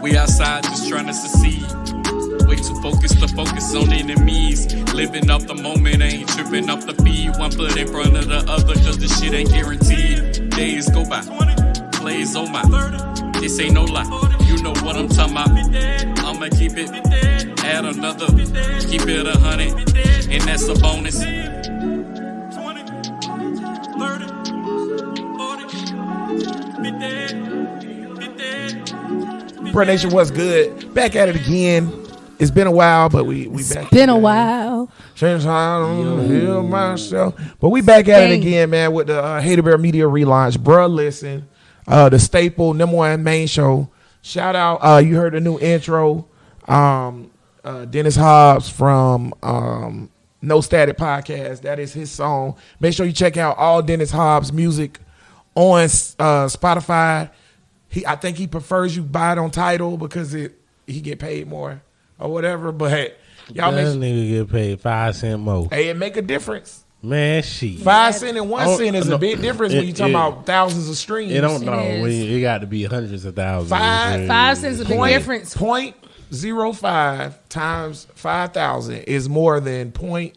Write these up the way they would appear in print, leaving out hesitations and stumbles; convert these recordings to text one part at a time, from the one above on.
We outside just trying to succeed. Way too focused to focus on enemies. Living off the moment, ain't tripping off the feed. One foot in front of the other, cause this shit ain't guaranteed. Days go by, plays on my. This ain't no lie, you know what I'm talking about. I'ma keep it, add another, keep it 100, and that's a bonus. 20, 30, 40, 50. Burh Nation, what's good? Back at it again. It's been a while, but we back. It's been a while. Since I don't heal myself. But we back at it again, man, with the Hater Bear Media relaunch. Bruh, listen, the staple, number one main show. Shout out, you heard the new intro. Dennis Hobbs from No Static Podcast. That is his song. Make sure you check out all Dennis Hobbs music on Spotify. I think he prefers you buy it on Tidal because he get paid more or whatever. But y'all that nigga get paid 5 cents more. Hey, it make a difference. Man, shit. 5 cents and 1 cent is a big difference when you talking about thousands of streams. It don't know. It got to be hundreds of thousands. 5 cents is a big difference. 0.05 times 5,000 is more than 0.01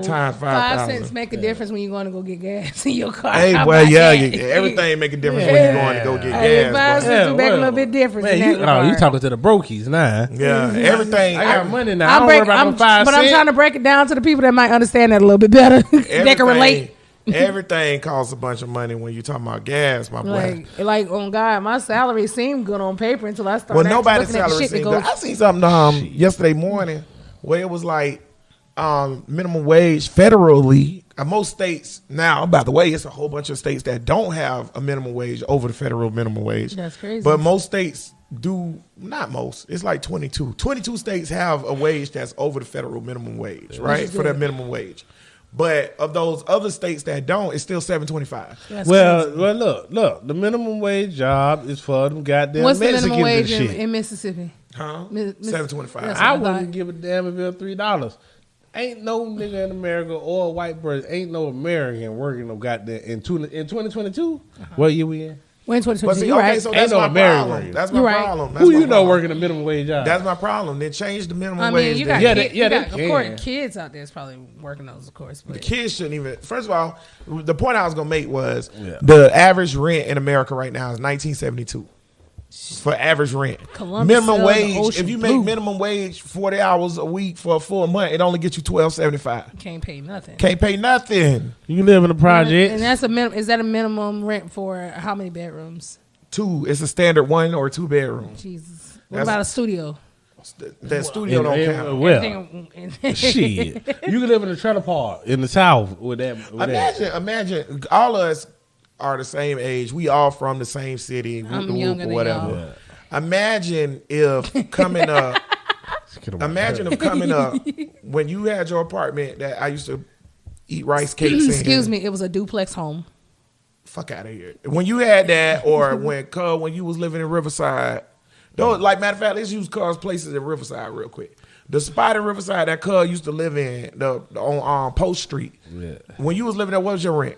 times 5,000. 5 cents make a difference when you're going to go get gas in your car. Hey, well, yeah, everything make a difference when you're going to go get gas. 5 cents make a little bit difference. Man, you talking to the brokies now. Yeah, everything. I got money now. I don't worry about them 5 cents. But I'm trying to break it down to the people that might understand that a little bit better. They can relate. Everything costs a bunch of money when you talking about gas, my boy. Like on God, my salary seemed good on paper until I started. Well, nobody's salary seemed good. I seen something yesterday morning where it was like minimum wage federally. Most states now, by the way, it's a whole bunch of states that don't have a minimum wage over the federal minimum wage. That's crazy. But most states do, not most. It's like 22. 22 states have a wage that's over the federal minimum wage, right? For their minimum wage. But of those other states that don't, it's still $7.25. Well, look. The minimum wage job is for them goddamn What's Mexicans the minimum wage and shit. in Mississippi? Huh? $7.25. I wouldn't give a damn if it was $3. Ain't no nigga in America or a white person, ain't no American working no goddamn in 2022. What year we in? We're in 2022. Okay, so that's my problem. That's my problem. Who you know working a minimum wage job? That's my problem. They changed the minimum I mean, wage. you got, of course, kids out there is probably working those, of course. But the kids shouldn't even. First of all, the point I was gonna make was the average rent in America right now is $19.72 for average rent. Minimum wage. If you make minimum wage 40 hours a week for a full month, it only gets you $12.75. Can't pay nothing. Can't pay nothing. You live in a project, and that's a minimum. Is that a minimum rent for how many bedrooms? 2. It's a standard 1 or 2 bedroom. Jesus. What about a studio? That studio don't count. Well, shit. You can live in a trailer park in the South with that. Imagine all of us are the same age. We all from the same city. I'm younger than whatever. y'all. Imagine if coming up. When you had your apartment that I used to eat rice cakes in. Excuse me, it was a duplex home. Fuck out of here. When you had that, or when you was living in Riverside, matter of fact, let's use Cuz places in Riverside real quick. The spot in Riverside that Cuz used to live in, on Post Street. Yeah. When you was living there, what was your rent?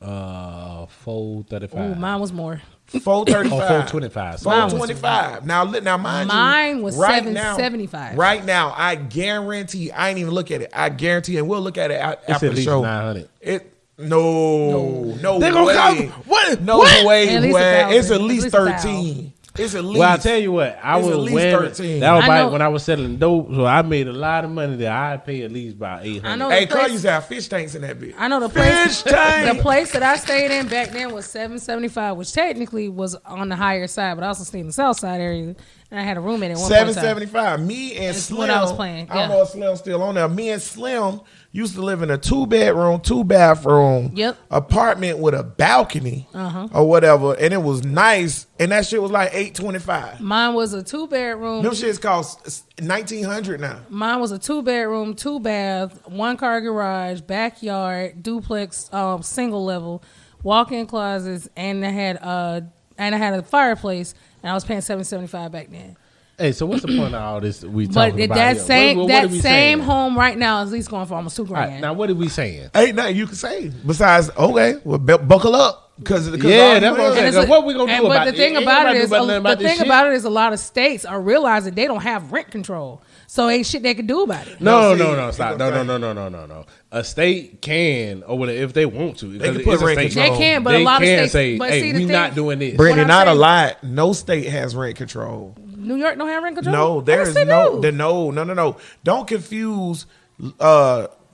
$435. Ooh, mine was more. $435. $425. $425. Now, mine was $775. Right now, I guarantee. I ain't even look at it. I guarantee, and we'll look at it after the show. $900. No They're way. Come, what? No what? way. It's at least 13. It's at least. Well, I tell you what, I was 13. That was back when I was selling dope, so I made a lot of money there. I pay at least about $800. Hey, Cuz used to have fish tanks in that bitch. I know the place. The place that I stayed in back then was $775, which technically was on the higher side, but I also stayed in the south side area. And I had a roommate at one point. $775. Me and Slim. When I was playing. I don't know if Slim's still on there. Me and Slim used to live in a 2-bedroom, 2-bathroom apartment with a balcony or whatever, and it was nice. And that shit was like $825. Mine was a 2-bedroom. Them shits cost $1,900 now. Mine was a 2-bedroom, 2-bath, 1-car garage, backyard, duplex, single level, walk-in closets, and I had a fireplace. And I was paying $775 back then. Hey, so what's the point of all this we talking But about? that here? same What are we saying? home right now is at least going for almost $2 All right, grand. now what are we saying? Ain't nothing you can say besides okay. Well, buckle up because Yeah, that's what I'm saying. And it's What we gonna do but about the it? thing Ain't about nobody it is, do nothing about the this thing shit. about it is, a lot of states are realizing they don't have rent control, so ain't shit they can do about it. No, No, stop. see, No. A state can, or whatever, if they want to. They can Because put it's a rent state. control. They can, but They a lot of can states say, but hey, see, the we thing, not doing this. Brittany, What I'm not a saying- lie. No state has rent control. New York don't have rent control. No, there Yes, is they no. do. No. Don't confuse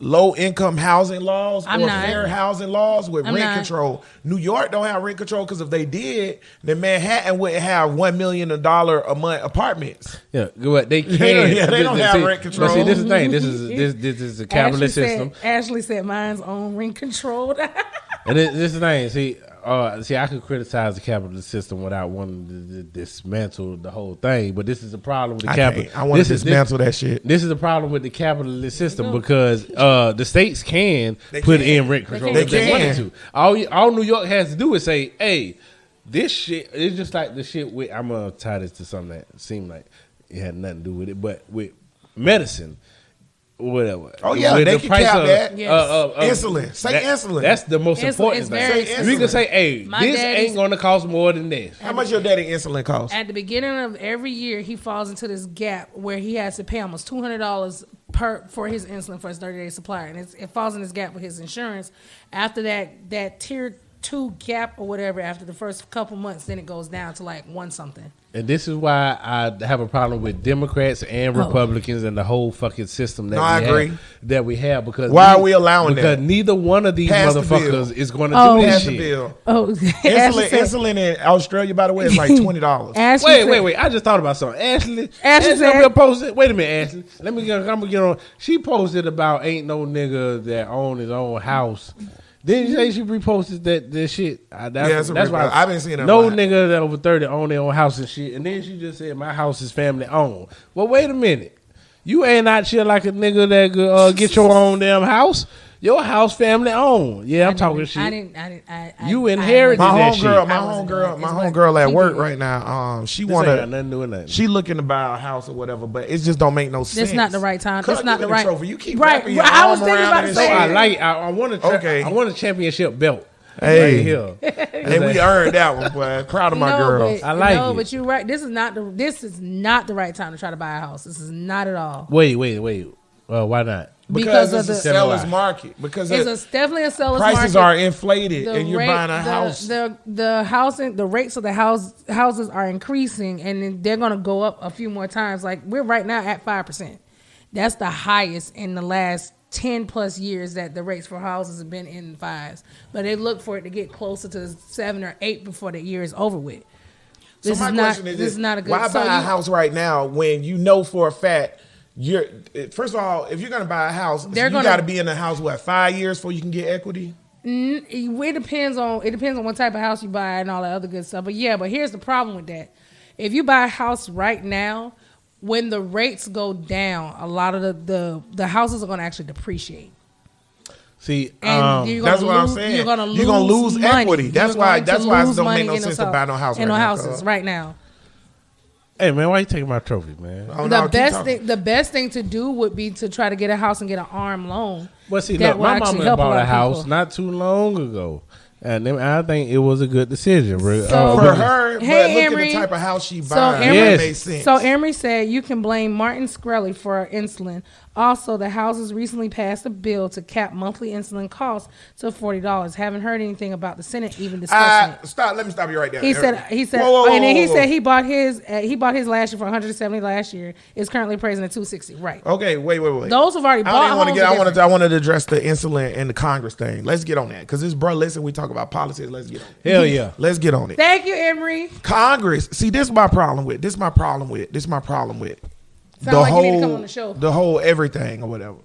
low income housing laws I'm or not. fair housing laws with I'm rent not. control. New York don't have rent control because if they did, then Manhattan wouldn't have $1 million a month apartments. Yeah, but they can. Yeah, they don't have rent control. But see, this is the thing. This is a capitalist system. Ashley said mine's own rent controlled. And this is the thing. See, I could criticize the capitalist system without wanting to dismantle the whole thing, but this is the problem with the capital. I want to dismantle that shit. This is the problem with the capitalist system because the states can put in rent control They if they can. wanted to. All New York has to do is say, "Hey, this shit." It's just like the shit with. I'm gonna tie this to something that seemed like it had nothing to do with it, but with medicine. Whatever. Oh, yeah, With they the can price cap of, that. Yes. Insulin. Say insulin. That's the most Insulin important is thing. very Say You can insulin. say, "Hey, My this daddy's- ain't gonna cost more than this." How much your daddy insulin cost? At the beginning of every year, he falls into this gap where he has to pay almost $200 for his insulin for his 30-day supply, and it falls in this gap with his insurance. After that tier 2 gap or whatever, after the first couple months, then it goes down to like one something. And this is why I have a problem with Democrats and Republicans and the whole fucking system that I agree. That we have because Why are we allowing because that? neither one of these Pass the motherfuckers bill. is going to Oh. do this Pass the shit. bill. Oh, Insulin in Australia, by the way, is like $20. Ashley Wait! I just thought about something. Ashley said- posted. Wait a minute, Ashley. I'm gonna get on. She posted about ain't no nigga that own his own house. Didn't you say she reposted that shit? That's why I've been seeing it a no lot. nigga that over 30 own their own house and shit. And then she just said my house is family owned. Well, wait a minute. You ain't out here like a nigga that could get your own damn house. Your house family owned. Yeah, I'm talking shit. You inherited My that shit. homegirl at work right now. She This ain't got wanna. nothing to do with nothing. She looking to buy a house or whatever, but it just don't make no sense. It's not the right time. Cut It's not you the in right. trophy. You keep right. wrapping your I was arm thinking around about it to and say. shit. I want a Okay. I want a championship belt. Hey. Right here. Hey, we earned that one, boy. Proud of my girl. But, I like it. but you're right. This is not the right time to try to buy a house. This is not at all. Wait. Well, why not? Because Because it's of a the seller's market. Because it's definitely a seller's prices market. are inflated, The and you're rate- buying a house. The housing, the rates of the houses are increasing, and then they're going to go up a few more times. Like we're right now at 5%. That's the highest in the last 10 plus years that the rates for houses have been in 5s. But they look for it to get closer to 7 or 8 before the year is over with. This so my is not. question is This is not a good. Why so buy a you- house right now when you know for a fact you're? First of all, if you're going to buy a house, you got to be in the house 5 years before you can get equity. It depends on what type of house you buy and all that other good stuff. But here's the problem with that. If you buy a house right now, when the rates go down, a lot of the houses are going to actually depreciate. See, And you're that's gonna what I'm lose- saying. You're going to You're gonna lose money. equity. That's You're why going to it don't lose make money no in sense those to buy no house in right no now, houses cuz. right now. hey man, why you taking my trophy, man? Oh, no, keep talking. The best thing to do would be to try to get a house and get an ARM loan. Well, see, That look, will my actually mama help a bought lot a of house people. not too long ago, and then I think it was a good decision. So- For her, Hey, but look Emery. at the type of house she So buying. Emery, That makes sense. So Emery said you can blame Martin Shkreli for insulin. Also, the House has recently passed a bill to cap monthly insulin costs to $40. Haven't heard anything about the Senate even discussing it. Stop. Let me stop you right there. He said, Whoa, and then he whoa. said he bought his last year for $170 last year. Is currently praising at $260. Right. Okay, wait. Those who've already bought homes. I wanted to address the insulin and the Congress thing. Let's get on that because this bro. Listen, we talk about politics. Let's get on it. Hell yeah. Let's get on it. Thank you, Emery. Congress. See, this is my problem with. Sound like you need to come on the show. The whole everything or whatever.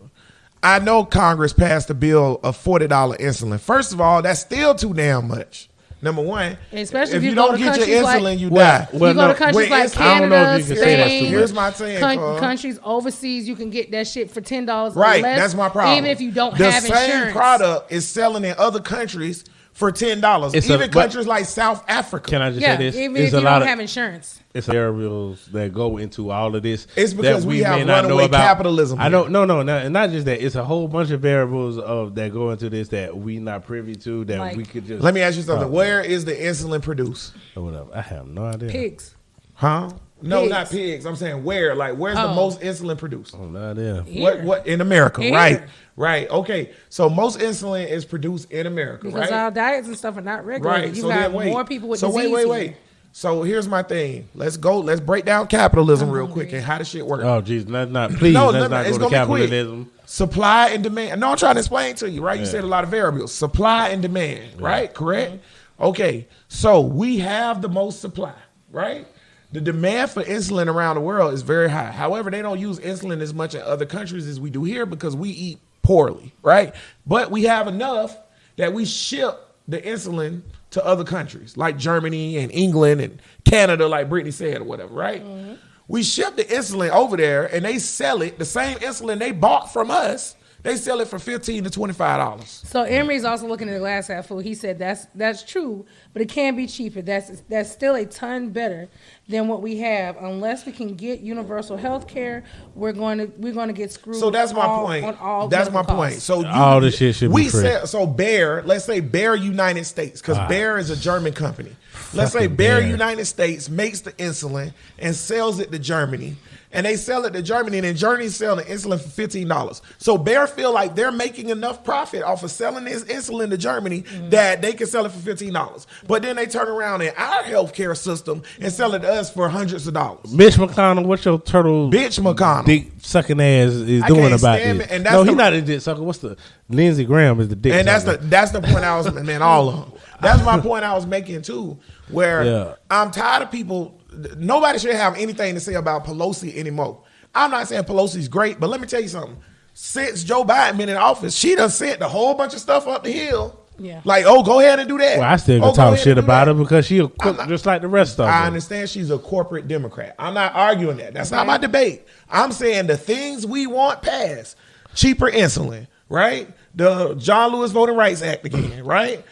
I know Congress passed a bill of $40 insulin. First of all, that's still too damn much. Number one, Especially if if you go don't to get your countries like- insulin, you Well, die. well, You go no, to countries wait, like I don't know Canada, if you can say that's too Spain, much. Here's my thing, cuz. countries overseas, you can get that shit for $10 or Right, less. that's my problem. Even if you don't the have same insurance. product is selling in other countries for $10. Even countries like South Africa. Can I just say this? Even if you don't have insurance. It's variables that go into all of this. It's because we have runaway capitalism. I don't. No, and not just that. It's a whole bunch of variables that go into this that we not privy to. That we could just. Let me ask you something. Where is the insulin produced? Or whatever. I have no idea. Pigs. Huh? No, not pigs. I'm saying where? Like, where's the most insulin produced? Oh, no idea. What in America? Here. Right. Okay. So most insulin is produced in America, because our diets and stuff are not regulated. Right. You got more people with disease. Wait. So here's my thing. Let's break down capitalism real quick and how the shit works. Oh, geez, let's not go to capitalism. Supply and demand. No, I'm trying to explain to you, right? You said a lot of variables. Supply and demand, right? Correct? Mm-hmm. Okay. So we have the most supply, right? The demand for insulin around the world is very high. However, they don't use insulin as much in other countries as we do here because we eat poorly, right? But we have enough that we ship the insulin to other countries like Germany and England and Canada, like Brittany said, or whatever, right? Mm-hmm. We ship the insulin over there and they sell it, the same insulin they bought from us, they sell it for $15 to $25. So Emery's also looking at the glass half full. He said that's true, but it can be cheaper. That's still a ton better than what we have. Unless we can get universal health care, we're going to get screwed. So that's my point. That's my point. So all this shit should be free. So Burh, let's say Burh United States, because Burh is a German company. Let's say Burh United States makes the insulin and sells it to Germany. And they sell it to Germany, and then Germany selling insulin for $15. So Burh feel like they're making enough profit off of selling this insulin to Germany that they can sell it for $15. But then they turn around in our healthcare system and sell it to us for hundreds of dollars. Mitch McConnell, what's your turtle? Bitch McConnell, dick sucking ass is doing about this? No, he's not a dick sucker. What's the Lindsey Graham is the dick? And that's the point I was all of them. That's my point I was making too. Where I'm tired of people. Nobody should have anything to say about Pelosi anymore. I'm not saying Pelosi's great, but let me tell you something. Since Joe Biden been in office, she done sent a whole bunch of stuff up the hill. Yeah. Like, go ahead and do that. Well, I still can talk shit about her because she a crook just like the rest of them. I understand she's a corporate Democrat. I'm not arguing that. That's not my debate. I'm saying the things we want passed. Cheaper insulin, right? The John Lewis Voting Rights Act again, right?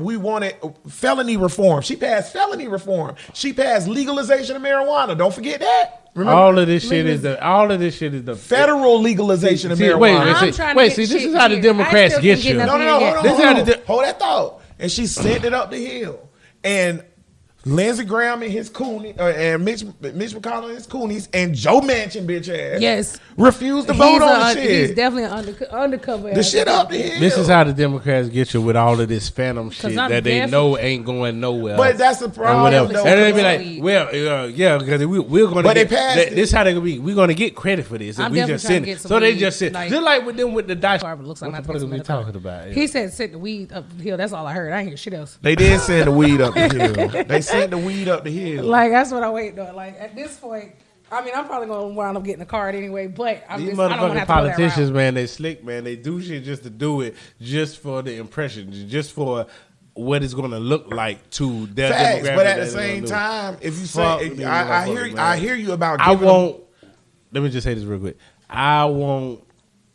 We wanted felony reform. She passed felony reform. She passed legalization of marijuana. Don't forget that. Remember? All of this shit is the federal legalization of marijuana. Wait, see, this is how the Democrats get you. No, hold that thought. And she sent it up the hill. And Lindsey Graham and his coonies, and Mitch McConnell and his coonies, and Joe Manchin, bitch ass, refused to vote on the shit. He's definitely undercover. The shit up the hill. This is how the Democrats get you with all of this phantom shit that they know ain't going nowhere. But that's the problem. And they be like, well, yeah, because we're going to get this. How they gonna be? We're going to get credit for this. If we just send it. So they just said, just like with them with the dice. Looks like what the fuck are we talking about? He said send the weed up the hill. That's all I heard. I ain't hear shit else. They did send the weed up the hill. They sent the weed up the hill. Like, that's what I wait on. Like, at this point, I mean, I'm probably going to wind up getting a card anyway, but these motherfucking politicians, man, they slick, man. They do shit just to do it, just for the impression, just for what it's going to look like to their demographic. But at the same time, if you say, I hear you about let me just say this real quick. I want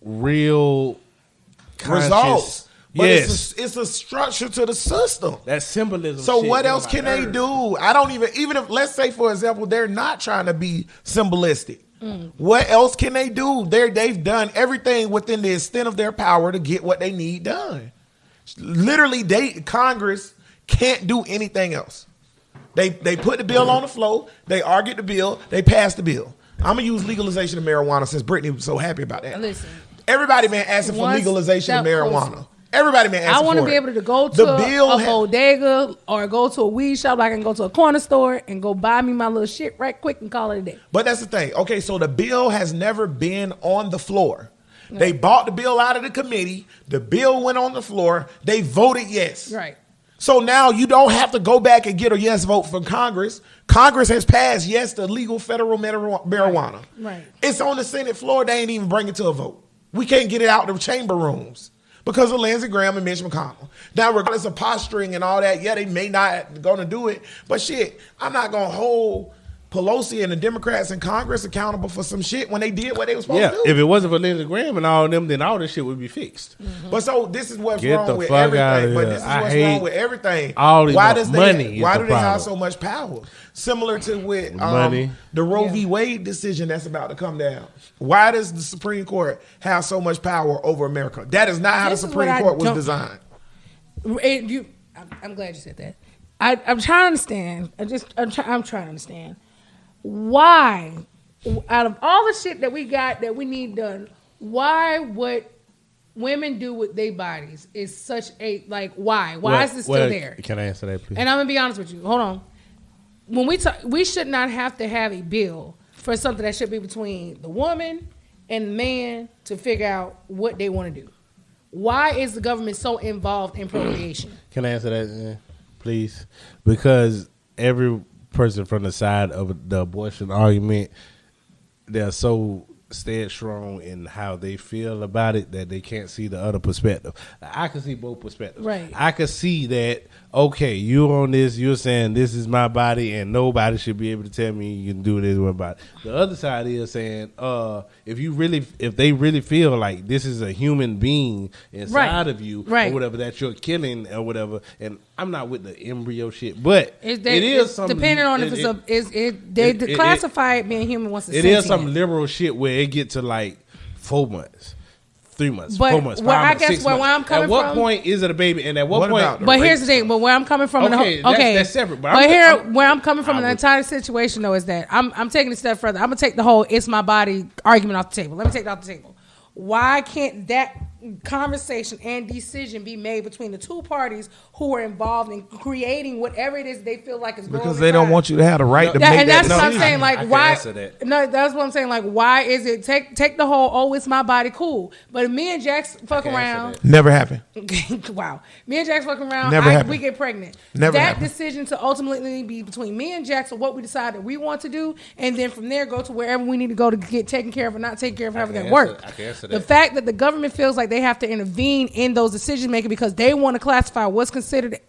real results. But it's a structure to the system. That symbolism. So what else can they do? I don't even if, let's say, for example, they're not trying to be symbolistic. What else can they do? They've done everything within the extent of their power to get what they need done. Literally, Congress can't do anything else. They put the bill on the floor. They argued the bill. They passed the bill. I'm going to use legalization of marijuana since Brittany was so happy about that. Listen, everybody been asking for legalization of marijuana. Everybody been asking for it. I want to be able to go to a bodega or go to a weed shop. Like I can go to a corner store and go buy me my little shit right quick and call it a day. But that's the thing. Okay, so the bill has never been on the floor. No. They bought the bill out of the committee. The bill went on the floor. They voted yes. Right. So now you don't have to go back and get a yes vote from Congress. Congress has passed yes to legal federal marijuana. Right. It's on the Senate floor. They ain't even bring it to a vote. We can't get it out of the chamber rooms. Because of Lindsey Graham and Mitch McConnell. Now, regardless of posturing and all that, yeah, they may not going to do it. But shit, I'm not going to hold Pelosi and the Democrats in Congress accountable for some shit when they did what they were supposed to do. If it wasn't for Lindsey Graham and all of them, then all this shit would be fixed. But so this is what's Get the wrong with fuck outta everything. But here. this is I what's hate wrong with everything. all the Why does money is why the do they have problem. so much power? Similar to with Money. the Roe v. Wade decision that's about to come down. Why does the Supreme Court have so much power over America? That is not how This the is what Supreme I Court was don't- designed. I'm glad you said that. I'm trying to understand. I'm trying to understand why, out of all the shit that we got that we need done, why what women do with their bodies is such a why? Why is it still there? Can I answer that, please? And I'm gonna be honest with you. Hold on. When we should not have to have a bill for something that should be between the woman and the man to figure out what they want to do. Why is the government so involved in procreation? Can I answer that, please? Because every person from the side of the abortion argument, they're so strong in how they feel about it that they can't see the other perspective. I can see both perspectives. Right. I can see that, okay, you're on this, you're saying this is my body and nobody should be able to tell me you can do this with my body. The other side is saying, if they really feel like this is a human being inside of you or whatever that you're killing or whatever, and I'm not with the embryo shit, but it is something depending on if they classify it being human once it's it is some liberal shit where it get to like 4 months, 3 months, but 4 months, 5 where I months, guess 6 where months. I'm coming at what from- point is it a baby? And at what point? about the But rape here's the thing. But where I'm coming from, that's separate. But where I'm coming from in the entire situation though is that I'm taking it a step further. I'm gonna take the whole "it's my body" argument off the table. Let me take it off the table. Why can't that conversation and decision be made between the two parties who are involved in creating whatever it is they feel like is Because they don't want you to have the right to that, make and that that's what I'm decision. saying. Like, I can why? answer that. No, that's what I'm saying. Like, why is it take the whole? Oh, it's my body, cool. But if me and Jax fuck can answer around. that. Never happened. Wow, me and Jax fucking around. Never happened. We get pregnant. Never that happened. decision to ultimately be between me and Jax or what we decide that we want to do, and then from there go to wherever we need to go to get taken care of or not taken care of, however that works. I can answer The that. fact that the government feels like they have to intervene in those decision making because they want to classify what's considered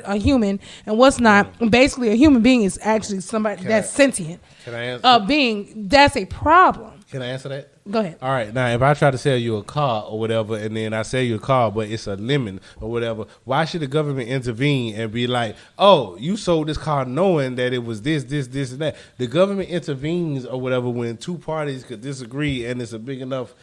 a human and what's not. And basically, a human being is actually somebody that's sentient. Can I answer? Being that's a problem. Can I answer that? Go ahead. All right. Now, if I try to sell you a car or whatever, and then I sell you a car, but it's a lemon or whatever, why should the government intervene and be like, oh, you sold this car knowing that it was this, and that? The government intervenes or whatever when two parties could disagree and it's a big enough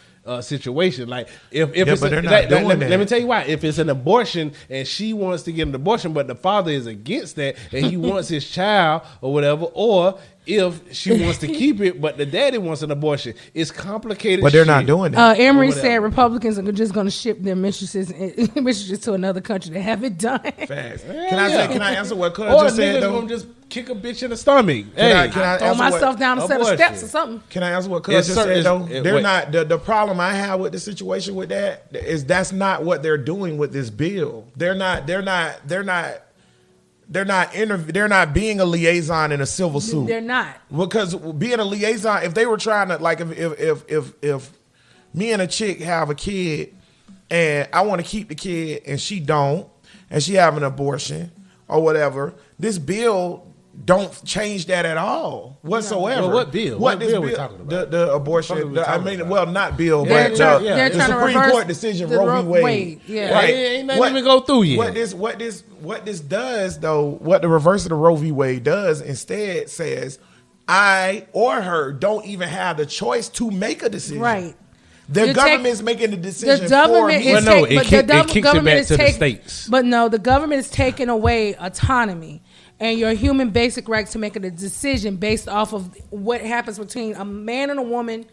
situation. Like if it's but they're not doing let that. me tell you why. If it's an abortion and she wants to get an abortion, but the father is against that and he wants his child or whatever, or if she wants to keep it, but the daddy wants an abortion, it's complicated. But they're shit. not doing that. Emory whatever. said Republicans are just going to ship their mistresses to another country to have it done. Fast. Yeah. Can I answer what Cuz Or just said niggas though? gonna just kick a bitch in the stomach. Can I Throw answer what- myself down a set of abortion. steps or something. Can I answer what Cuz It's just certain- said though? it's- They're wait. not the problem I have with the situation with that is that's not what they're doing with this bill. They're not being a liaison in a civil suit. They're not. Because being a liaison, if they were trying to like if me and a chick have a kid and I want to keep the kid and she don't and she have an abortion or whatever, this bill don't change that at all whatsoever. Well, what bill? What this bill we talking about? The abortion. What are we talking about? Well, not bill, They're but trying- the, they're the trying to Supreme reverse Court decision the Roe v. Wade. Yeah. Right. Ain't nothing even go through yet. What this does though, what the reverse of the Roe v. Wade does instead says, I or her don't even have the choice to make a decision. Right. The You government's making the decision The government for me. is Well, no, taking, it but kick- the it kicks it government back is to the taking, states. But no, the government is taking away autonomy and your human basic right to make a decision based off of what happens between a man and a woman.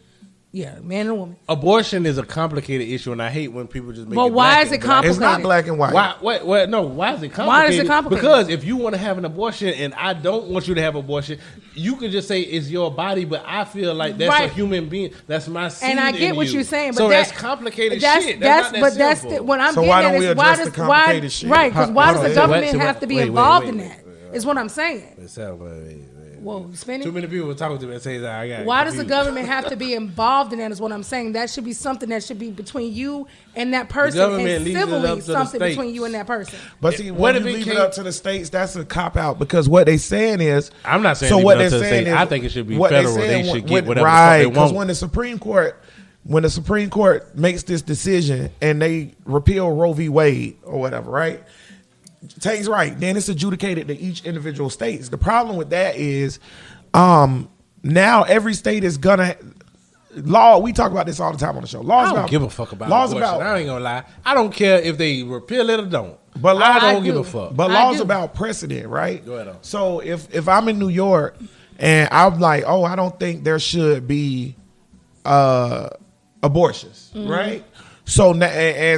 Yeah, man and a woman. Abortion is a complicated issue, and I hate when people just make But it why black is it and white. complicated? It's not black and white. Why? No. Why is it complicated? Why is it complicated? Because if you want to have an abortion and I don't want you to have abortion, you could just say it's your body, but I feel like that's Right. a human being. That's my seed. And I get in what you. you're saying, but so that- that's complicated That's shit. That's not but that that's simple. what I'm So getting why at don't we is why address does the why complicated shit? right? Because why does the Wait, government wait, have to be wait, involved wait, in wait, that? Is what I'm saying. It sounds like Whoa, spinning. Too many people were talking to me and say that I got. Why does the government have to be involved in that? Is what I'm saying. That should be something that should be between you and that person, and civilly something between you and that person. But see, when you leave it up to the states, that's a cop out because what they saying is, I'm not saying so what they're saying is, I think it should be federal. They should get whatever they want. Because when the Supreme Court makes this decision and they repeal Roe v. Wade or whatever, right? Tank's right. Then it's adjudicated to each individual states. The problem with that is now every state is gonna law. We talk about this all the time on the show. Laws I don't give a fuck about abortion. I ain't gonna lie. I don't care if they repeal it or don't. But I don't give a fuck. But laws about precedent, right? Go ahead on. So if I'm in New York and I'm like, oh, I don't think there should be abortions, right? So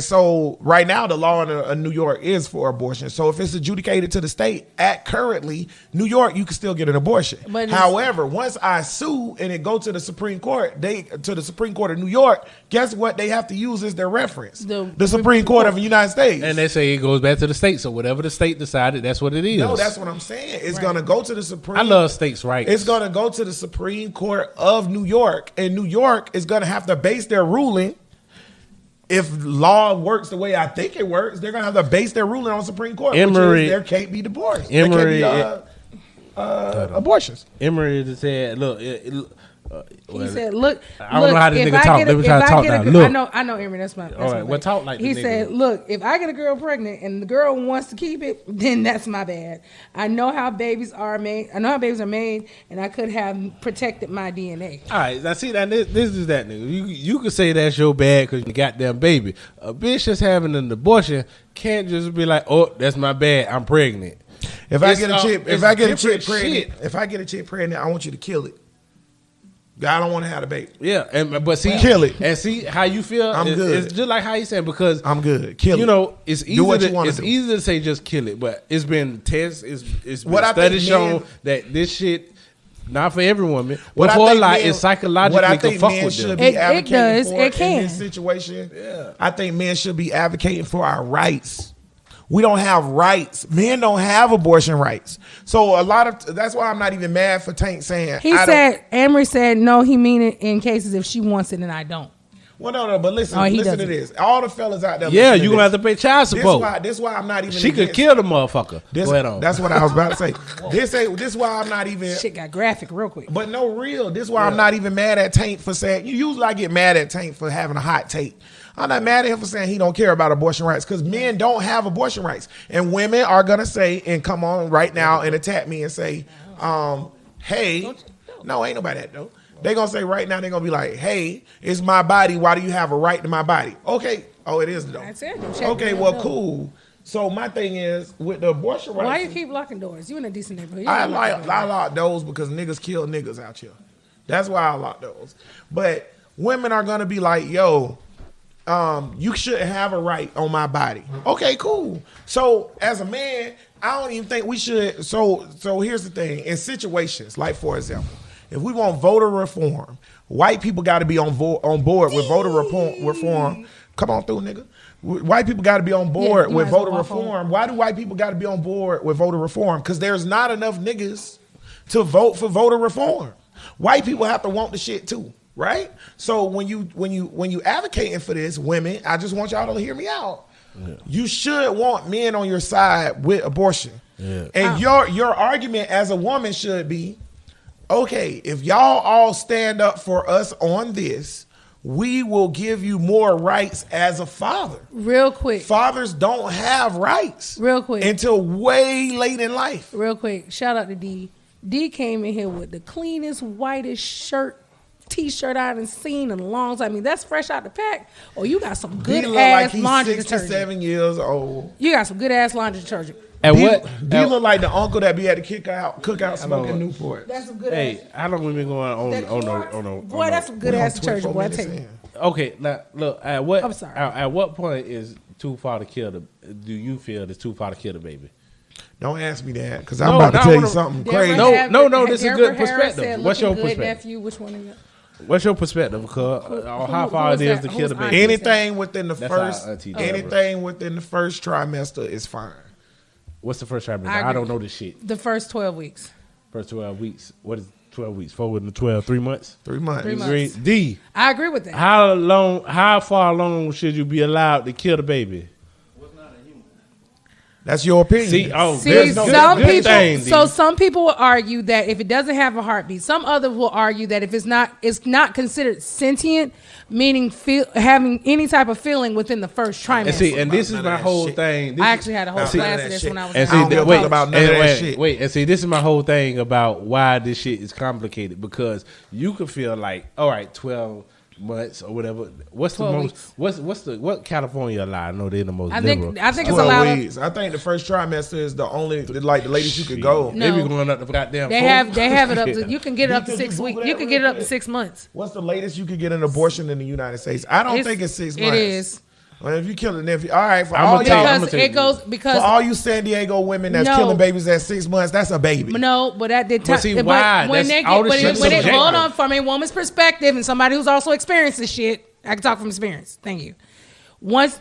so right now the law in New York is for abortion. So if it's adjudicated to the state currently New York, you can still get an abortion. But however, once I sue and it go to the Supreme Court, to the Supreme Court of New York, guess what they have to use as their reference? The Supreme Court of the United States. And they say it goes back to the state. So whatever the state decided, that's what it is. No, that's what I'm saying. It's going to go to the Supreme. I love states' rights. It's going to go to the Supreme Court of New York, and New York is going to have to base their ruling. If law works the way I think it works, they're gonna have to base their ruling on Supreme Court, which is there can't be divorce. There can't be abortions. Emory said, "Look." He said, "Look, I don't know how this nigga talk. Let me try to talk now. Look, I know, Emory. That's my. All right, well, talk like he said. Look, if I get a girl pregnant and the girl wants to keep it, then that's my bad. I know how babies are made. And I could have protected my DNA. All right, now see that this is that nigga. You could say that's your bad because you goddamn baby. A bitch that's having an abortion can't just be like, oh, that's my bad. I'm pregnant. If I get a chick pregnant, I want you to kill it. I don't want to have a baby. Yeah, but see, kill it and see how you feel. I'm good. It's just like how you saying because I'm good. Kill it. You know, it's easy. It's easy to say just kill it, but it's been tests. It's been studies shown that this shit not for every woman, but for a lot, it's psychologically can fuck with them. It does. It can. In this situation, I think men should be advocating for our rights. We don't have rights. Men don't have abortion rights. So that's why I'm not even mad for Tank saying. Amory said, no, he mean it in cases if she wants it and I don't. Well, no, but listen to this. All the fellas out there. Yeah, you're going to have to pay child support. This why I'm not even. She could kill the motherfucker. Go ahead on. That's what I was about to say. This why I'm not even. Shit got graphic real quick. But no, real. This why I'm not even mad at Tank for saying. Usually I get mad at Tank for having a hot take. I'm not mad at him for saying he don't care about abortion rights because men don't have abortion rights. And women are going to say and come on right now and attack me and say, hey, no, ain't nobody that though. They're going to say right now, they're going to be like, hey, it's my body. Why do you have a right to my body? Okay. Oh, it is though. That's it. Okay, well, cool. So my thing is with the abortion rights. Why you keep locking doors? You in a decent neighborhood. I lock those because niggas kill niggas out here. That's why I lock those. But women are going to be like, yo, you shouldn't have a right on my body. Okay, cool. So as a man, I don't even think we should. So here's the thing. In situations like, for example, if we want voter reform, white people got to be on board with voter reform. Come on through, nigga. White people got to be on board with voter reform. Why do white people got to be on board with voter reform? Because there's not enough niggas to vote for voter reform. White people have to want the shit too. Right? So when you advocating for this, women, I just want y'all to hear me out. Yeah. You should want men on your side with abortion. Yeah. And your argument as a woman should be, okay, if y'all all stand up for us on this, we will give you more rights as a father. Real quick. Fathers don't have rights. Real quick. Until way late in life. Real quick. Shout out to D. D came in here with the cleanest, whitest T-shirt I haven't seen in a long time. I mean, that's fresh out the pack. Oh, you got some good ass laundry detergent. 67 years old. You got some good ass laundry detergent. And what? You look like the uncle that be at the cookout smoking Newport. That's some good. Hey, how long we been going on? Boy, that's some good ass detergent. Boy, I tell you. Okay, now look. At what? I'm sorry. At what point is too far to kill do you feel it's too far to kill the baby? Don't ask me that because I'm about to tell you something crazy. No. This is a good perspective. What's your perspective? Nephew, which one is that? What's your perspective? Because how far it is to kill the baby? Anything within the first trimester is fine. What's the first trimester? I don't know this shit. The first 12 weeks. First 12 weeks. What is 12 weeks? 4 with the 12, 3 months? 3 months. 3 months. D. I agree with that. How far along should you be allowed to kill the baby? That's your opinion. See, there's no some good people. thing, So some people will argue that if it doesn't have a heartbeat, some others will argue that if it's not considered sentient, meaning having any type of feeling within the first trimester. And this is my whole thing. I actually had a whole class of this when I was. I don't give a fuck about none of that shit. Wait, and see, this is my whole thing about why this shit is complicated, because you could feel like, all right, 12 months or whatever. What's the most? Weeks. What California law? I know they're the most I liberal. think it's allowed. Weeks. I think the first trimester is the only the latest you could go. No. They be going up to goddamn. They have it up to. You can get it up to 6 weeks. You can get it up to 6 months. What's the latest you could get an abortion in the United States? I don't think it's 6 months. It is. Well, if you kill an nephew, all right. For all you San Diego women that's killing babies at 6 months, that's a baby. No, but at the time, see, why? When they get, hold on, from a woman's perspective and somebody who's also experienced this shit, I can talk from experience. Thank you. Once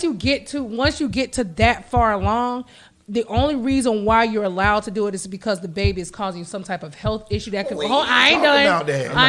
you get to that far along, the only reason why you're allowed to do it is because the baby is causing you some type of health issue that could. I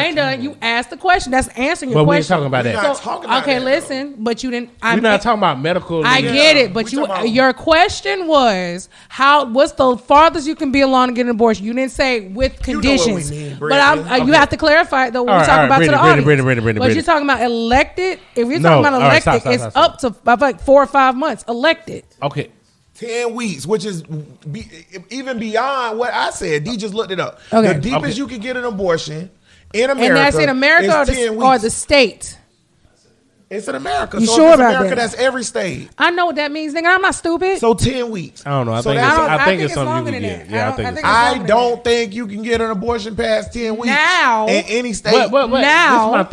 ain't done. You asked the question. That's answering your question. But we ain't talking about that. Okay, listen, but you didn't. We're not talking about medical. I get it, but your question was what's the farthest you can be along to get an abortion? You didn't say with conditions. You have to clarify it though when we talk about to the audience. But you're talking about elected. If you're talking about elected, it's up to like 4 or 5 months. Elected. Okay. 10 weeks, which is even beyond what I said. D just looked it up. Okay. The deepest you can get an abortion in America, and that's in America or the state. It's in America. You so sure if it's about America, that? that's every state. I know what that means, nigga. I'm not stupid. So 10 weeks. I don't know. I think it's something you can get. Yeah, I don't think you can get an abortion past 10 weeks now in any state. Now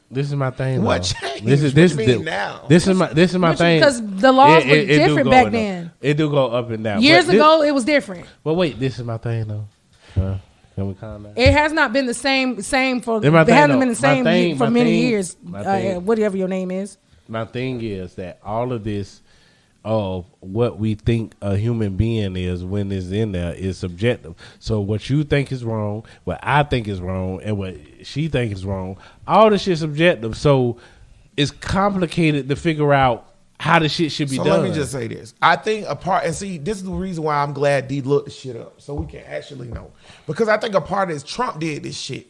this is my thing. What changed? This is my thing. Because the laws were different back then. It do go up and down. Years ago, it was different. But wait, this is my thing though. Can we calm down? It has not been the same for. It hasn't been the same for many years. Whatever your name is. My thing is that all of this of what we think a human being is when it's in there is subjective. So what you think is wrong, what I think is wrong, and what she thinks is wrong, all this shit is subjective. So it's complicated to figure out how the shit should be done. So let me just say this. I think and see, this is the reason why I'm glad D looked the shit up, so we can actually know. Because I think a part is Trump did this shit.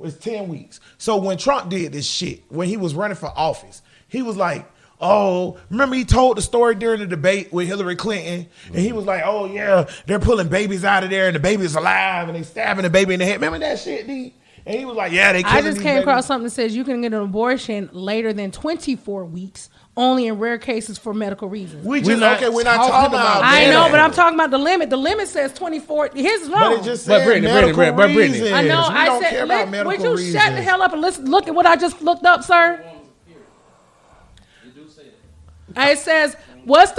It's 10 weeks. So when Trump did this shit, when he was running for office, he was like, oh, remember he told the story during the debate with Hillary Clinton, and he was like, oh yeah, they're pulling babies out of there and the baby's alive and they stabbing the baby in the head. Remember that shit, D? And he was like, yeah, they killing I just came across something that says you can get an abortion later than 24 weeks, only in rare cases for medical reasons. We're not talking about I know, but I'm talking about the limit. The limit says 24. His is wrong. But it just said medical reasons. I know. We don't care about medical reasons. Would you shut the hell up and look at what I just looked up, sir? It says, what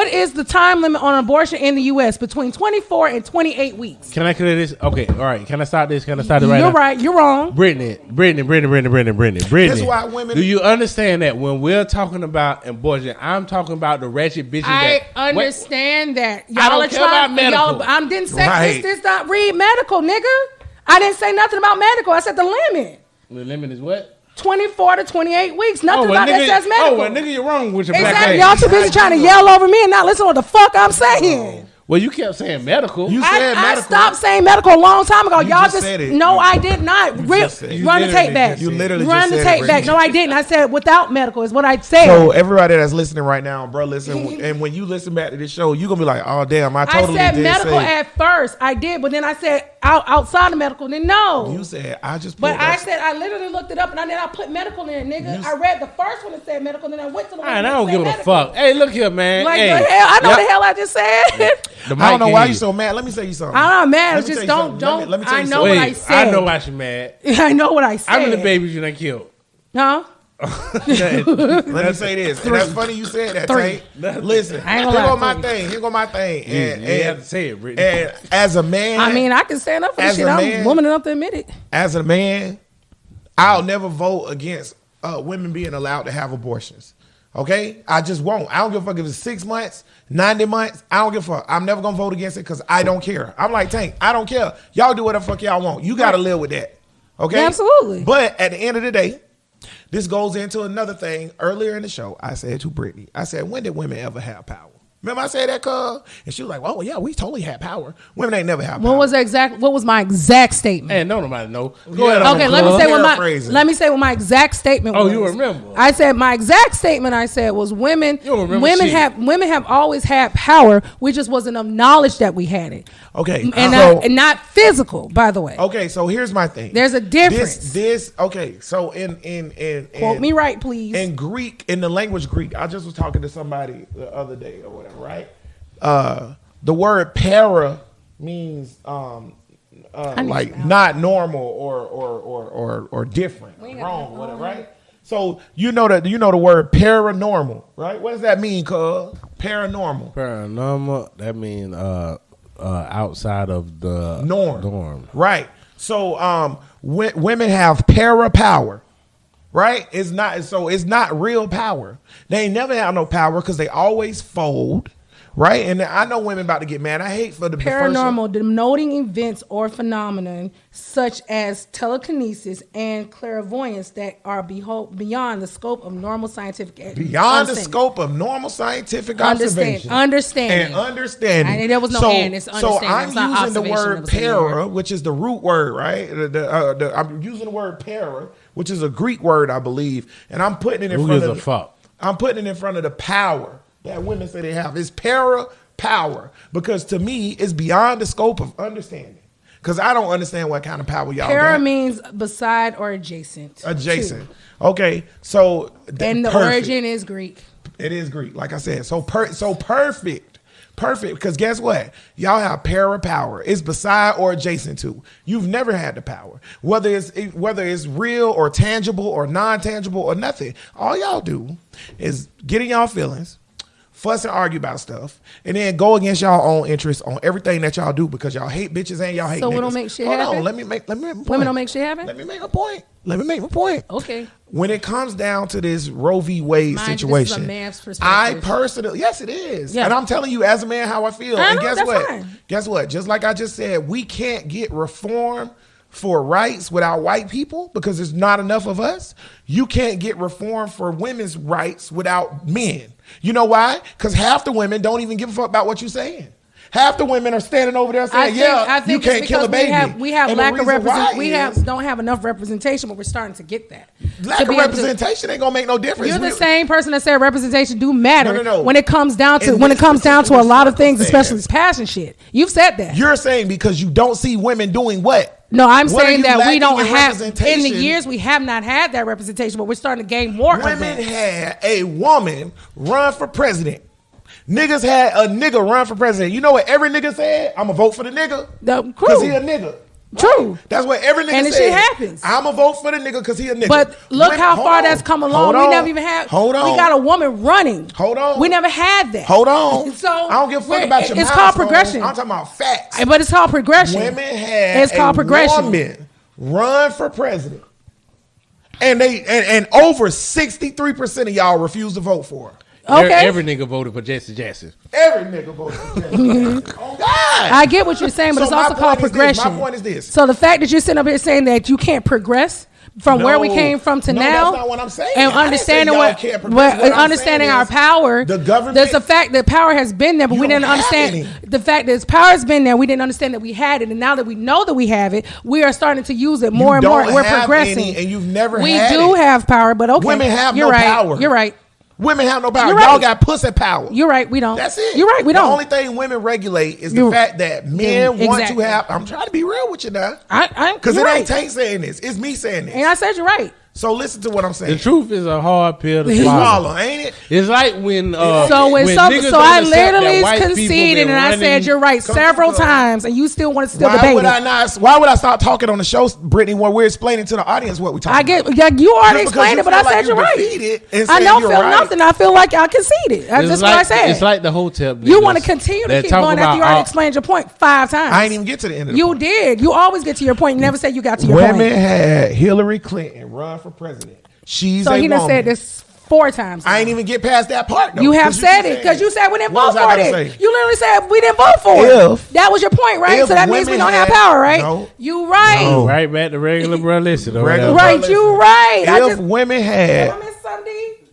is the time limit on abortion in the U.S. between 24 and 28 weeks? Can I clear this? Okay, all right. Can I start this? Can I start it right now? You're right. You're wrong. Brittany. That's why women. Do you understand that when we're talking about abortion, I'm talking about the wretched bitches I understand that. I don't care about medical. I didn't say this not read medical, nigga. I didn't say nothing about medical. I said the limit. The limit is what? 24 to 28 weeks. Nothing about that says medical. Oh, well, nigga, you're wrong with your black ass. Y'all too busy trying to yell over me and not listen to what the fuck I'm saying. Well, you kept saying medical. You said medical. I stopped saying medical a long time ago. Y'all just said it. No, I did not. Run the tape back. You literally run just the said tape back. No, I didn't. I said without medical is what I said. So everybody that's listening right now, bro, listen. And when you listen back to this show, you're gonna be like, "Oh damn, I totally said did medical say. at first. I did, but then I said outside of medical. Then no. You said I just. But I said I literally looked it up and then I put medical in it, nigga. I read the first one that said medical, then I went to the one that said medical. I don't give a fuck. Hey, look here, man. Like hey. the hell, I know the hell I just said. I don't know why you so mad. Let me say you something. I'm not mad. It's just don't. Let me tell you I know what I said. I know why you're mad. I know what I said. How many babies you done killed? Huh? Let me say this. And that's funny you said that, Tate. Listen, here go my thing. And you have to say it, Brittany. And as a man, I mean, I can stand up for this shit. I'm woman enough to admit it. As a man, I'll never vote against women being allowed to have abortions. Okay? I just won't. I don't give a fuck if it's 6 months, 90 months. I don't give a fuck. I'm never going to vote against it because I don't care. I'm like, Tank, I don't care. Y'all do whatever the fuck y'all want. You got to live with that. Okay? Yeah, absolutely. But at the end of the day, this goes into another thing. Earlier in the show, I said to Brittany, I said, when did women ever have power? Remember I said that, cuz? And she was like, well, yeah, we totally had power. Women ain't never had power. What was my exact statement? Hey, nobody know. Go ahead. Okay, let me say what my exact statement was. Oh, you remember? I said my exact statement I said was women have always had power. We just wasn't of knowledge that we had it. Okay. And not physical, by the way. Okay, so here's my thing. There's a difference. Okay, so in quote me right, please. In Greek, in the language Greek, I just was talking to somebody the other day or whatever, right? The word para means like not normal or different, wrong, whatever, right? So you know the word paranormal, right? What does that mean, cuz? Paranormal. Paranormal, that means outside of the norm. Right. So women have para power. Right? It's not real power. They ain't never have no power because they always fold. Right? And I know women about to get mad. I hate for the paranormal, denoting events or phenomenon such as telekinesis and clairvoyance that are beyond the scope of normal scientific observation. Understanding. And there was no and. It's understanding. So I'm using the word para, which is the root word, right? I'm using the word para, which is a Greek word, I believe, and I'm putting it in front of I'm putting it in front of the power that women say they have. It's para power, because to me it's beyond the scope of understanding, because I don't understand what kind of power y'all para got. means beside or adjacent. Okay, so and the origin is Greek. It is Greek, like I said. So perfect, because guess what? Y'all have para power. It's beside or adjacent to. You've never had the power, whether it's real or tangible or non-tangible or nothing. All y'all do is get in y'all feelings, fuss and argue about stuff, and then go against y'all own interests on everything that y'all do, because y'all hate bitches and y'all hate niggas. So we don't make shit happen? Hold on, let me make a point. Women don't make shit happen? Let me make a point. Okay. When it comes down to this Roe v. Wade situation, this is a man's perspective. I personally, yes, it is. Yeah. And I'm telling you as a man how I feel. I and know, guess what? Fine. Guess what? Just like I just said, we can't get reform for rights without white people, because there's not enough of us. You can't get reform for women's rights without men. You know why? Because half the women don't even give a fuck about what you're saying. Half the women are standing over there saying, I think you can't kill a baby. We have lack of representation. Don't have enough representation, but we're starting to get that. Lack of representation ain't gonna make no difference. You're the same person that said representation do matter. No. When it comes down to a lot of things, especially this passion shit. You've said that. You're saying because you don't see women doing what? No, I'm saying that we don't have, in the years we have not had that representation, but we're starting to gain more of that. Women had a woman run for president. Niggas had a nigga run for president. You know what every nigga said? I'm going to vote for the nigga. Because he a nigga. True. That's what every nigga said. And the shit happens. I'm going to vote for the nigga because he a nigga. But look how far that's come along. We never even had. We got a woman running. Hold on. We never had that. Hold on. So I don't give a fuck about your It's called progression. I'm talking about facts. But it's called progression. Women had woman run for president. And over 63% of y'all refused to vote for her. Okay. Every nigga voted for Jesse Jackson. Every nigga voted for Jesse Jackson. Oh, God. I get what you're saying, but it's also called progression. My point is this. So the fact that you're sitting up here saying that you can't progress from where we came from to now, that's not what I'm saying. And understanding understanding our power, the government. There's the fact that power has been there, but we didn't understand the fact that power has been there. We didn't understand that we had it, and now that we know that we have it, we are starting to use it more and more. We're progressing, and you've never. We do have power, but okay, women have no power. You're right. Women have no power. Y'all got pussy power. You're right. We don't. That's it. You're right. We don't. The only thing women regulate is the fact that men want to have. I'm trying to be real with you now. Because it ain't Tank saying this. It's me saying this. And I said you're right. So listen to what I'm saying. The truth is a hard pill to swallow, ain't it? It's like when so I literally conceded and I said you're right several times, and you still want to debate it. Why would I stop talking on the show, Brittany, when we're explaining to the audience what we're talking about? I get you already explained it, but I said you're right. I don't feel nothing. I feel like I conceded. That's what I said. It's like the hotel. You want to continue to keep going after you already explained your point 5 times. I ain't even get to the end of the point. You did. You always get to your point. You never said you got to your point. Women had Hillary Clinton run for president. She's so a he done woman. said this 4 times. I ain't even get past that part, though. You have said it because you said we didn't vote for it. Say? You literally said we didn't vote for it. That was your point, right? So that means we don't have power, right? No, you right. No. Right back to regular bro. Listen, Right, you right.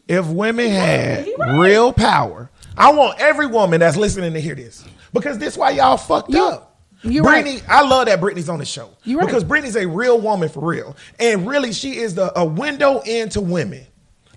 If women had real power, I want every woman that's listening to hear this because this why y'all fucked up. You Brittany, right. I love that Brittany's on the show You right. because Brittany's a real woman for real, and really she is a window into women.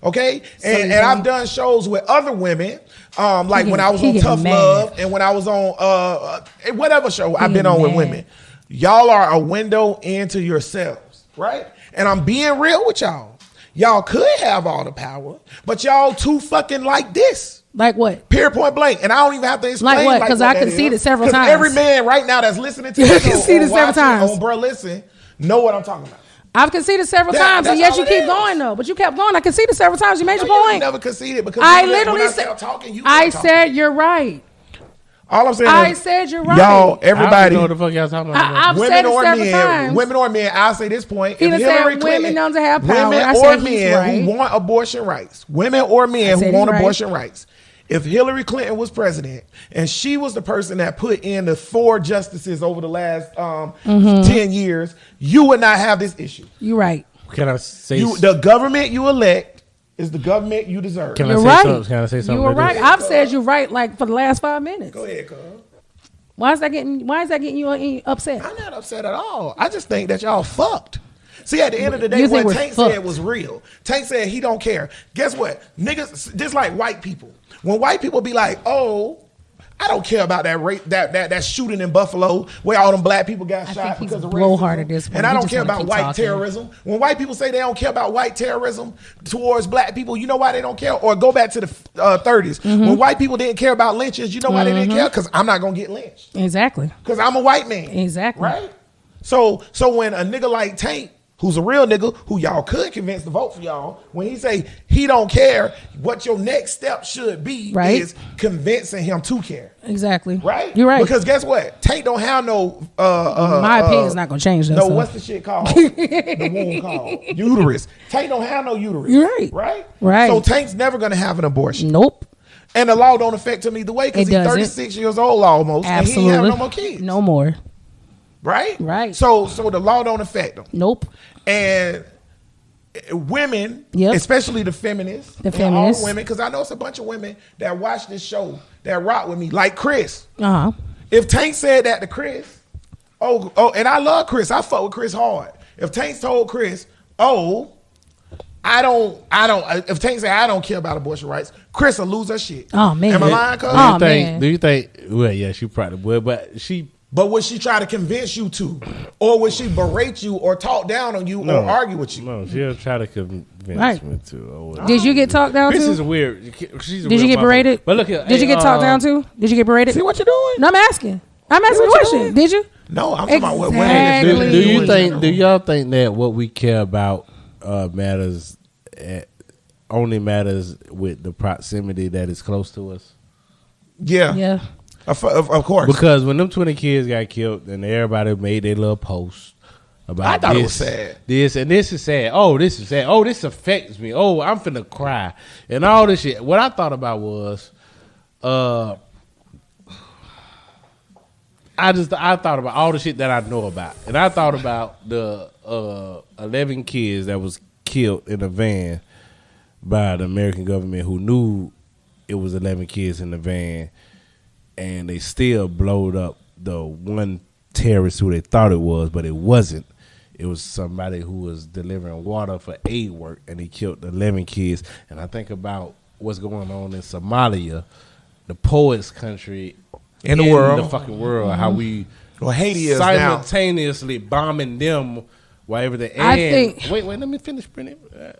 Okay, and I've done shows with other women, like when I was on Tough Love and when I was on whatever show I've been on with women. Y'all are a window into yourselves, right? And I'm being real with y'all. Y'all could have all the power, but y'all too fucking like this. Like what? Period, point blank. And I don't even have to explain. Like what? Because I conceded several times. Every man right now that's listening to this conceded several times. On Burh Listen, know what I'm talking about. I've conceded several times, and yet you keep going though. But you kept going. I conceded several times. You made your point. You never conceded because I literally said talking. I said you're right. All I'm saying I said you're right. Y'all, everybody. I don't know what the fuck y'all talking about. I've said it several times. Women or men, I'll say this point. He if Hillary said women don't have power. Women or men who want abortion rights. Women or men who want abortion rights. If Hillary Clinton was president and she was the person that put in the 4 justices over the last 10 years, you would not have this issue. You're right. Can I say the government you elect is the government you deserve. Can I say something? Can I say something? You were right. I've said you're right like for the last 5 minutes. Go ahead, cuz. Why is that getting you upset? I'm not upset at all. I just think that y'all fucked. See, at the end of the day, what Tank said was real. Tank said he don't care. Guess what? Niggas, just like white people. When white people be like, oh, I don't care about that rape, that shooting in Buffalo where all them black people got shot because of racism. And I don't care about white terrorism. When white people say they don't care about white terrorism towards black people, you know why they don't care? Or go back to the 30s. When white people didn't care about lynchings, you know why they didn't care? Because I'm not going to get lynched. Exactly. Because I'm a white man. Exactly. Right? So when a nigga like Tank, who's a real nigga, who y'all could convince to vote for y'all, when he say he don't care, what your next step should be is convincing him to care. Exactly. Right? You're right. Because guess what? Tank don't have no... my opinion's not going to change that. No, what's the shit called? The womb called? Uterus. Tank don't have no uterus. You're right. Right? Right. So Tank's never going to have an abortion. Nope. And the law don't affect him either way because he's 36 years old almost. Absolutely. And he ain't have no more kids. No more. Right? Right. So the law don't affect him. Nope. And women, especially the feminists, all women, because I know it's a bunch of women that watch this show that rock with me, like Chris. If Tank said that to Chris, and I love Chris, I fuck with Chris hard. If Tank told Chris, if Tank said I don't care about abortion rights, Chris will lose her shit. Oh man, am I lying, cuz? Do you think? Well, yeah, she probably would, but she. But would she try to convince you to? Or would she berate you or talk down on you or argue with you? No, she'll try to convince me to. Did you get talked down to? This is weird. Did you get berated? But look here. Did you get talked down to? Did you get berated? See what you're doing? No, I'm asking. I'm asking a question. Did you? No, I'm talking about what women do y'all think that what we care about only matters with the proximity that is close to us? Yeah. Yeah. Of course. Because when them 20 kids got killed and everybody made their little post about I thought it was sad. This is sad. Oh, this is sad. Oh, this affects me. Oh, I'm finna cry. And all this shit. What I thought about was I thought about all the shit that I know about. And I thought about the 11 kids that was killed in a van by the American government who knew it was 11 kids in the van. And they still blowed up the one terrorist who they thought it was, but it wasn't. It was somebody who was delivering water for aid work, and he killed 11 kids. And I think about what's going on in Somalia, the poet's country in the world, the fucking world, how we Haiti is simultaneously bombing them while everything. And wait, let me finish, Brennan.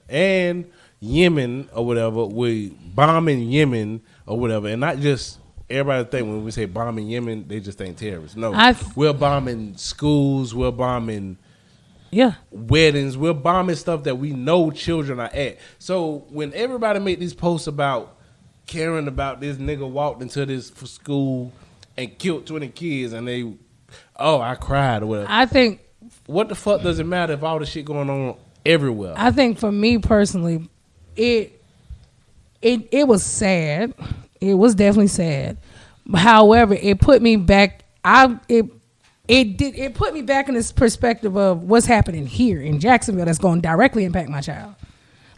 And Yemen or whatever, we bombing Yemen or whatever, and not just. Everybody think when we say bombing Yemen, they just think terrorists. No, we're bombing schools. We're bombing weddings. We're bombing stuff that we know children are at. So when everybody make these posts about caring about this nigga walked into this school and killed 20 kids and I cried or whatever. I think. What the fuck does it matter if all the shit going on everywhere? I think for me personally, it was sad. It was definitely sad. However, it put me back. It put me back in this perspective of what's happening here in Jacksonville that's going to directly impact my child.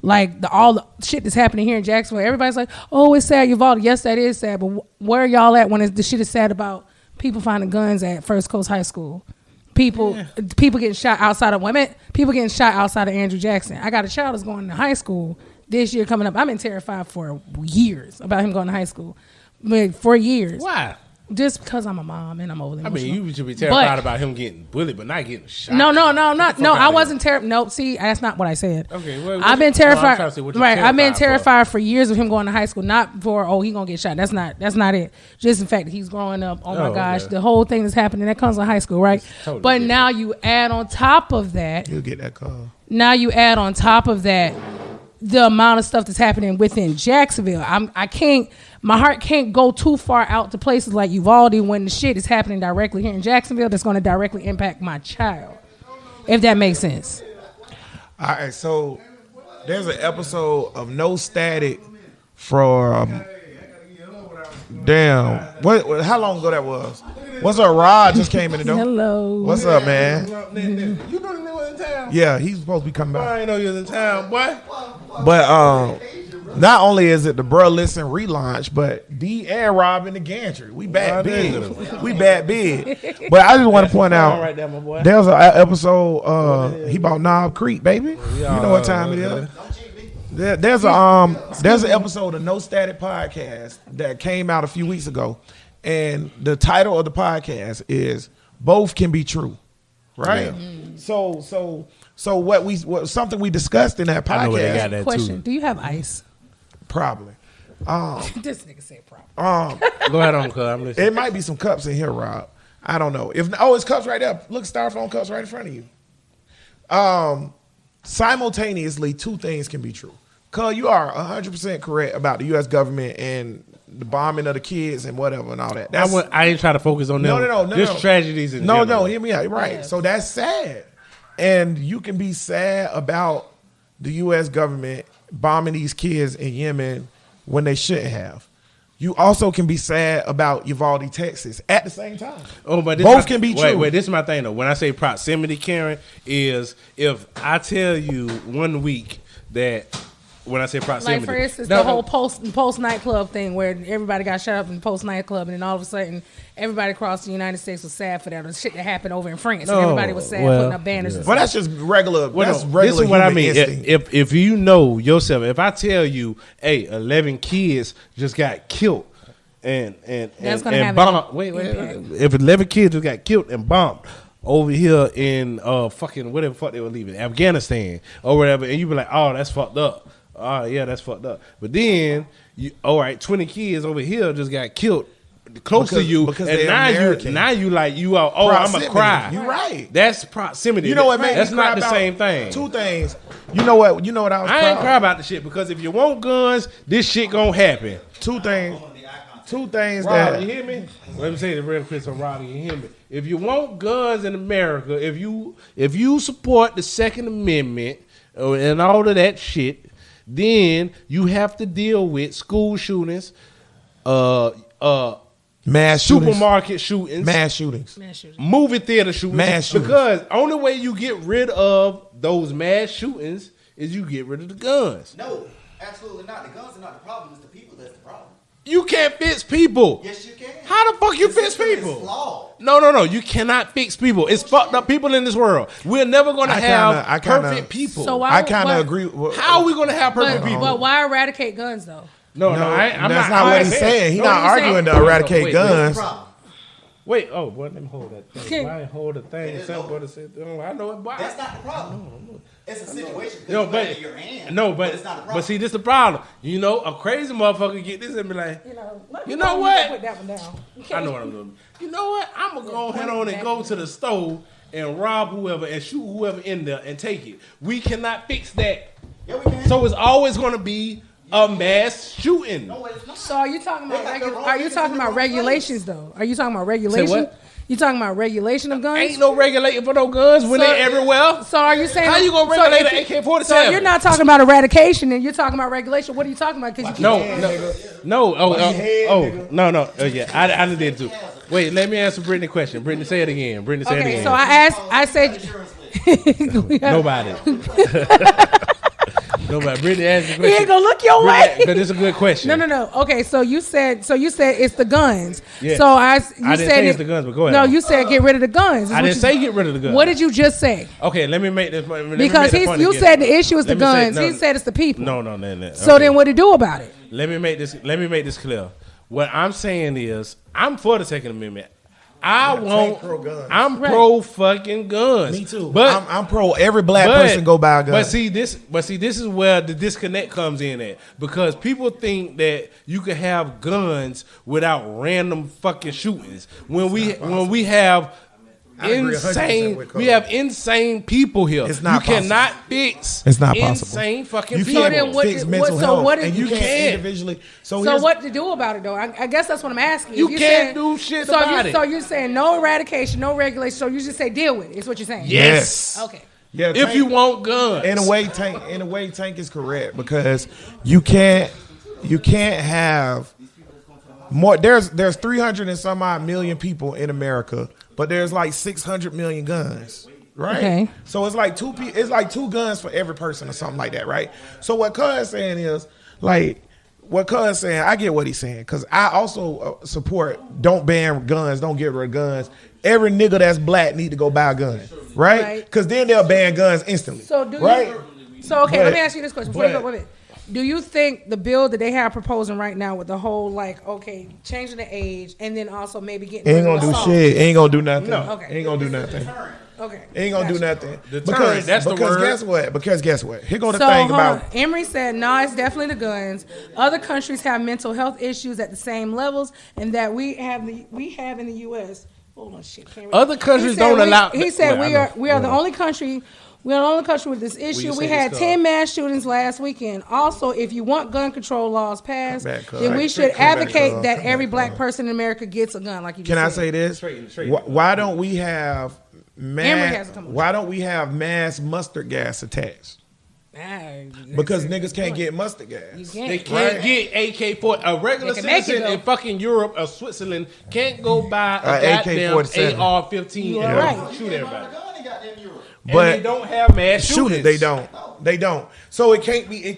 Like all the shit that's happening here in Jacksonville. Everybody's like, "Oh, it's sad, Uvalde." Yes, that is sad. But where are y'all at when the shit is sad about people finding guns at First Coast High School? People getting shot outside of women. People getting shot outside of Andrew Jackson. I got a child that's going to high school this year coming up. I've been terrified for years about him going to high school. But for years. Why? Just because I'm a mom and I'm overly emotional. I mean, you should be terrified about him getting bullied, but not getting shot. No, I wasn't terrified. No, see, that's not what I said. Okay, I've been terrified. Right, I've been terrified for years of him going to high school. Not for he gonna get shot. That's not it. Just the fact that he's growing up. Oh my gosh, the whole thing that's happening that comes in high school, right? Totally but now you add on top of that. You'll get that call. Now you add on top of that the amount of stuff that's happening within Jacksonville. I can't. My heart can't go too far out to places like Uvalde when the shit is happening directly here in Jacksonville that's going to directly impact my child, if that makes sense. All right, so there's an episode of No Static from damn. What? How long ago that was? What's up, Rod? Just came in the door. Hello. What's up, man? You know the was in town? Yeah, he's supposed to be coming back. I didn't know you was in town, boy. But not only is it the Burh Listen relaunch, but D and Rob in the gantry. We back big. We back big. But I just want to point out, right there, my boy. There's an episode. He bought Knob Creek, baby. You know what time it is. There's an episode of No Static Podcast that came out a few weeks ago, and the title of the podcast is "Both Can Be True." Right. Yeah. So what something we discussed in that podcast. I know they got that question: too. Do you have ice? Probably. This nigga said probably. Go ahead on, cuz I'm listening. It might be some cups in here, Rob. I don't know. It's cups right there. Look, styrofoam cups right in front of you. Simultaneously, two things can be true. Cuz you are 100% correct about the U.S. government and the bombing of the kids and whatever and all that. I ain't trying to focus on them. No. Just tragedies in general. No, hear me out. Right. Yes. So that's sad. And you can be sad about the U.S. government bombing these kids in Yemen when they shouldn't have. You also can be sad about Uvalde, Texas at the same time. Oh, but both can be true. Wait, this is my thing though. When I say proximity, Karen, is if I tell you 1 week that when I say proximity, like for instance, the whole post nightclub thing where everybody got shut up in post nightclub, and then all of a sudden everybody across the United States was sad for that. The shit that happened over in France, and everybody was sad putting up banners. Well, that's just regular. This is what I mean. If you know yourself, if I tell you, hey, 11 kids just got killed and bombed. Wait. If 11 kids just got killed and bombed over here in fucking whatever fuck they were leaving, Afghanistan or whatever, and you be like, oh, that's fucked up. Oh, yeah, that's fucked up. But then, 20 kids over here just got killed close to you, and now you I'm going to cry. You're right. That's proximity. You know what, man? That's not the same thing. Two things. You know what I ain't cry about the shit, because if you want guns, this shit going to happen. Two things Rob, that... you hear me? Let me say it real quick so Rob, you hear me? If you want guns in America, if you support the Second Amendment and all of that shit, then you have to deal with school shootings, mass supermarket shootings, mass shootings, movie theater shootings, mass shootings. Because only way you get rid of those mass shootings is you get rid of the guns. No, absolutely not. The guns are not the problem. It's the people that's the problem. You can't fix people. Yes, you can. How the fuck you fix people? No. You cannot fix people. It's fucked up people in this world. We're never going to have perfect people. So I kind of agree. How are we going to have perfect people? But why eradicate guns, though? No, I'm that's not what he's saying. He's not arguing to eradicate guns. Wait, let me hold that thing. Why hold the thing? I know it. Why? That's not the problem. It's a situation. But your hand, no, but it's not a problem. But see, this is the problem. You know, a crazy motherfucker get this and be like, you know what? Put that one down. I know what I'm doing. You know what? I'm gonna go ahead on and go to the store and rob whoever and shoot whoever in there and take it. We cannot fix that. Yeah, we can. So it's always gonna be a mass shooting. So are you talking about regulations though? Are you talking about regulations? Say what? You talking about regulation of guns? Ain't no regulating for no guns when they everywhere. So are you saying How you gonna regulate an AK-47? So you're not talking about eradication, and you're talking about regulation. What are you talking about? Because No. No. Yeah, I did too. Wait, let me answer Brittany's question. Brittany, say it again. Say it again. So I said, Nobody. Nobody. Brittany asked the question. He ain't gonna look your way. But it's a good question. No. Okay, so you said it's the guns. Yeah. So I you didn't said say it's the guns, but go ahead. No, you said get rid of the guns. I didn't say get rid of the guns. What did you just say? Okay, let me make this. Because you said the issue is the guns. He said it's the people. No. So then what do you do about it? Let me make this clear. What I'm saying is, I'm for the Second Amendment. I'm pro fucking guns. Me too. But I'm pro every black person go buy a gun. But see this is where the disconnect comes in at, because people think that you can have guns without random fucking shootings. When we have insane people here. It's not you cannot fix. It's not possible. Insane fucking You people. can't fix mental health, and you can't individually. So what to do about it though? I guess that's what I'm asking. You can't do shit about it. So you're saying no eradication, no regulation. So you just say deal with it. Is what you're saying? Yes. Okay. Yeah, if you want guns. In a way, Tank is correct, because you can't have more. There's 300 and some odd million people in America, but there's like 600 million guns, right? Okay. So it's like two guns for every person or something like that, right? So what Cuz saying is like. What Cuz saying, I get what he's saying, because I also support don't ban guns, don't get rid of guns. Every nigga that's black need to go buy a gun, right? Because then they'll ban guns instantly. So let me ask you this question before you go with it. Do you think the bill that they have proposing right now with the whole changing the age and then also maybe getting ain't gonna do shit, ain't gonna do nothing. No. Okay. Ain't gonna do nothing. Okay. Ain't gonna do nothing. Because guess what? Here go the thing about Emory said, no, it's definitely the guns. Other countries have mental health issues at the same levels, and that we have in the U.S. Hold on, shit. Other countries don't allow. He said we are the only country. We are the only country with this issue. We had 10 mass shootings last weekend. Also, if you want gun control laws passed, then we should advocate that every black person in America gets a gun. Like you just said. Can I say this? Why don't we have mass mustard gas attached? Because niggas can't get mustard gas. They can't get AK-47. A regular citizen in fucking Europe or Switzerland can't go buy a goddamn AR-15 and shoot everybody. But they don't have mass shootings. They don't. So it can't be.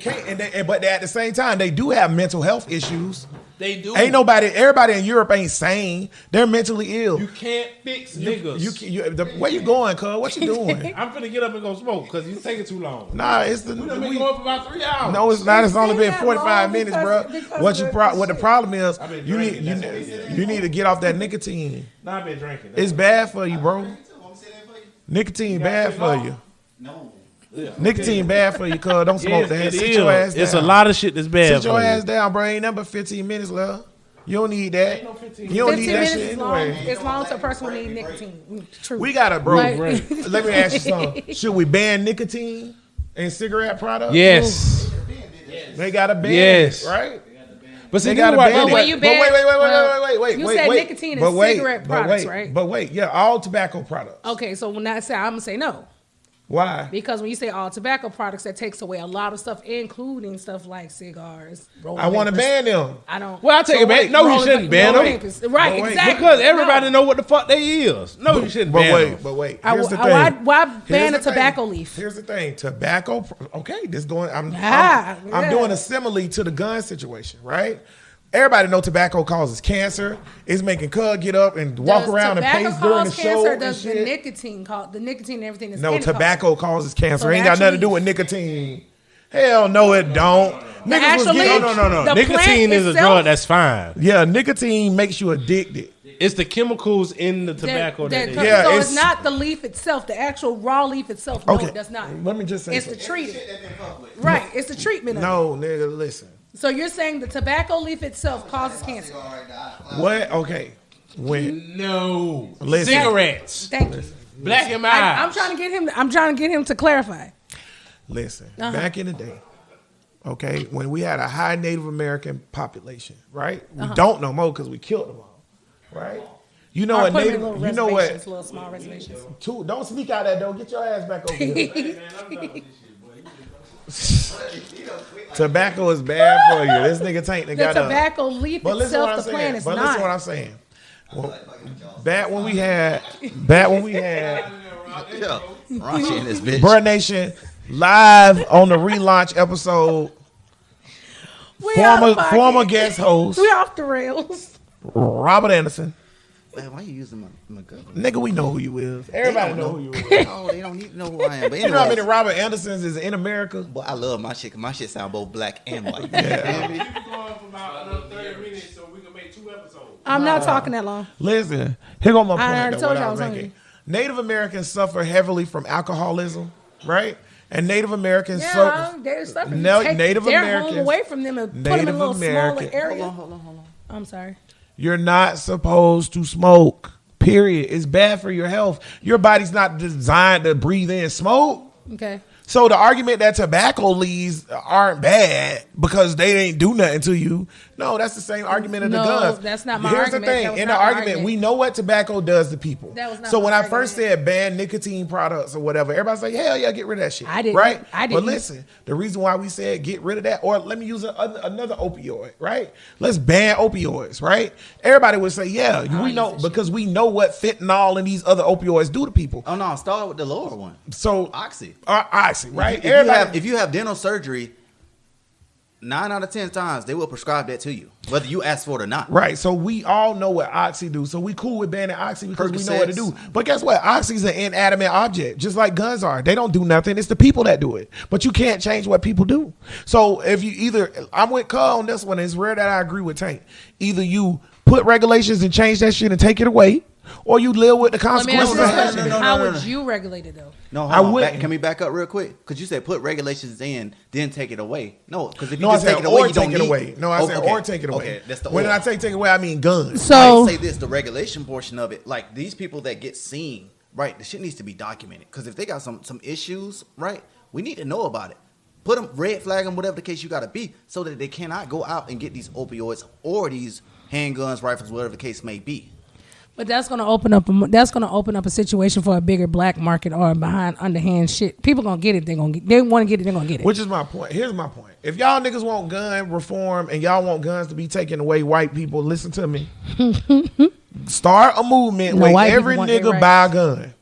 But at the same time, they do have mental health issues. They do. Everybody in Europe ain't sane. They're mentally ill. You can't fix niggas. Where you going, cuz? What you doing? I'm finna get up and go smoke because you taking too long. Nah, we done been going for about 3 hours. No, it's not. It's only been 45 minutes, bro. What the problem is? You need to get off that nicotine. Nah, I've been drinking. It's bad for you, bro. Nicotine bad for you. No. Yeah. Nicotine bad for you, cuz. Don't smoke that. Sit your ass down. It's a lot of shit that's bad. Sit your ass down, bro. Ain't number 15 minutes left. You don't need that. You don't need that shit anyway. It's long to a person who need nicotine. True. We got bro. Let me ask you something. Should we ban nicotine in cigarette products? Yes. They got to ban it, right? But see, they got to ban it. Wait. You said wait. nicotine in cigarette products, right? But wait, yeah, all tobacco products. Okay, so when I say, I'm gonna say no. Why? Because when you say all tobacco products, that takes away a lot of stuff, including stuff like cigars. I want to ban them. I don't. Well, I take it back. No, you shouldn't ban them. Right, exactly. Because everybody know what the fuck they is. No, you shouldn't ban them. But wait. Here's the thing. Why ban a tobacco leaf? Here's the thing. Tobacco. Okay, this going. I'm doing a simile to the gun situation, right? Everybody know tobacco causes cancer. It's making Cud get up and walk around and pace during the show. Does the nicotine and everything? That's no, tobacco causes cancer. So ain't got nothing to do with nicotine. Hell no, it don't. No. Nicotine is a drug that's fine. Yeah, nicotine makes you addicted. It's the chemicals in the tobacco that so it's not the leaf itself, the actual raw leaf itself. No, okay. It does not. Let me just say it's the treatment. Right, it's the treatment. No, nigga, listen. So you're saying the tobacco leaf itself causes cancer? What? Okay. No. Listen. Cigarettes. Thank you. Black in my eyes. I'm trying to get him to clarify. Listen. Back in the day, okay, when we had a high Native American population, right? We don't no more because we killed them all, right? You know Or what put 'em in native? little You know reservations, what? little small reservations. Don't speak out that door. Get your ass back over here. Tobacco is bad for you. This nigga Tank The got tobacco leaf But listen what itself, I'm the plant saying. is But not. listen what I'm saying. Well, back when we had Yeah, raunchy in this bitch. Burh Nation live on the relaunch episode. We out of pocket. Former guest host We off the rails. Robert Anderson. Man, why you using my gun? Nigga, we know who you is. Everybody know who you is. No, they don't need to know who I am. But You know how many anyways, Robert Andersons is in America? boy, I love my shit. 'Cause my shit sound both black and white. Yeah. Keep it going for about another 30 minutes so we can make 2 episodes. I'm not talking that long. Listen, here go my point. I already though, told what you I I was was hungry. making. Native Americans suffer heavily from alcoholism, right? And Native Americans Yeah, they're stuff. No, Take Native their Americans- home away from them and put them in a Native little smaller American- area. Hold on. I'm sorry. You're not supposed to smoke. Period. It's bad for your health. Your body's not designed to breathe in smoke. Okay. So the argument that tobacco leaves aren't bad because they ain't do nothing to you. No, that's the same argument of the No, guns. that's not my Here's argument. the That thing. was In the not my argument, argument. we know what tobacco does to people. That was not so my when I argument. first said ban nicotine products or whatever, everybody's like, hell yeah, get rid of that shit. I didn't. Right? I But didn't. listen, the reason why we said get rid of that, or let me use another opioid, right? Let's ban opioids, right? Everybody would say, yeah, we know because we know what fentanyl and these other opioids do to people. Oh no, start with the lower one. So Oxy. Oxy, right? If you have dental surgery, 9 out of 10 times they will prescribe that to you, whether you ask for it or not. Right, so we all know what Oxy do. So we cool with banning Oxy because we know what to do. But guess what? Oxy's an inanimate object, just like guns are. They don't do nothing. It's the people that do it. But you can't change what people do. So if you I'm with Carl on this one. It's rare that I agree with Tank. Either you put regulations and change that shit and take it away, or you live with the Let me ask consequences you of this that question. shit. no, How no, would no. you regulate it though? No, I hold on. wouldn't. Can we back up real quick? Because you said put regulations in, then take it away. No, because if you No, I just said take it away, or you don't take it need. away. No, I said Okay. or take it away. Okay, that's the when or. I take away, I mean guns. So I say this: the regulation portion of it, like these people that get seen, right? The shit needs to be documented. Because if they got some issues, right, we need to know about it. Put them, red flag them, whatever the case you got to be, so that they cannot go out and get these opioids or these handguns, rifles, whatever the case may be. But that's gonna open up. That's gonna open up a situation for a bigger black market or behind underhand shit. People gonna get it. They want to get it. They're gonna get it. Which is my point. Here's my point. If y'all niggas want gun reform and y'all want guns to be taken away, white people, listen to me. Start a movement No, where white every people want their nigga rights. buy a gun.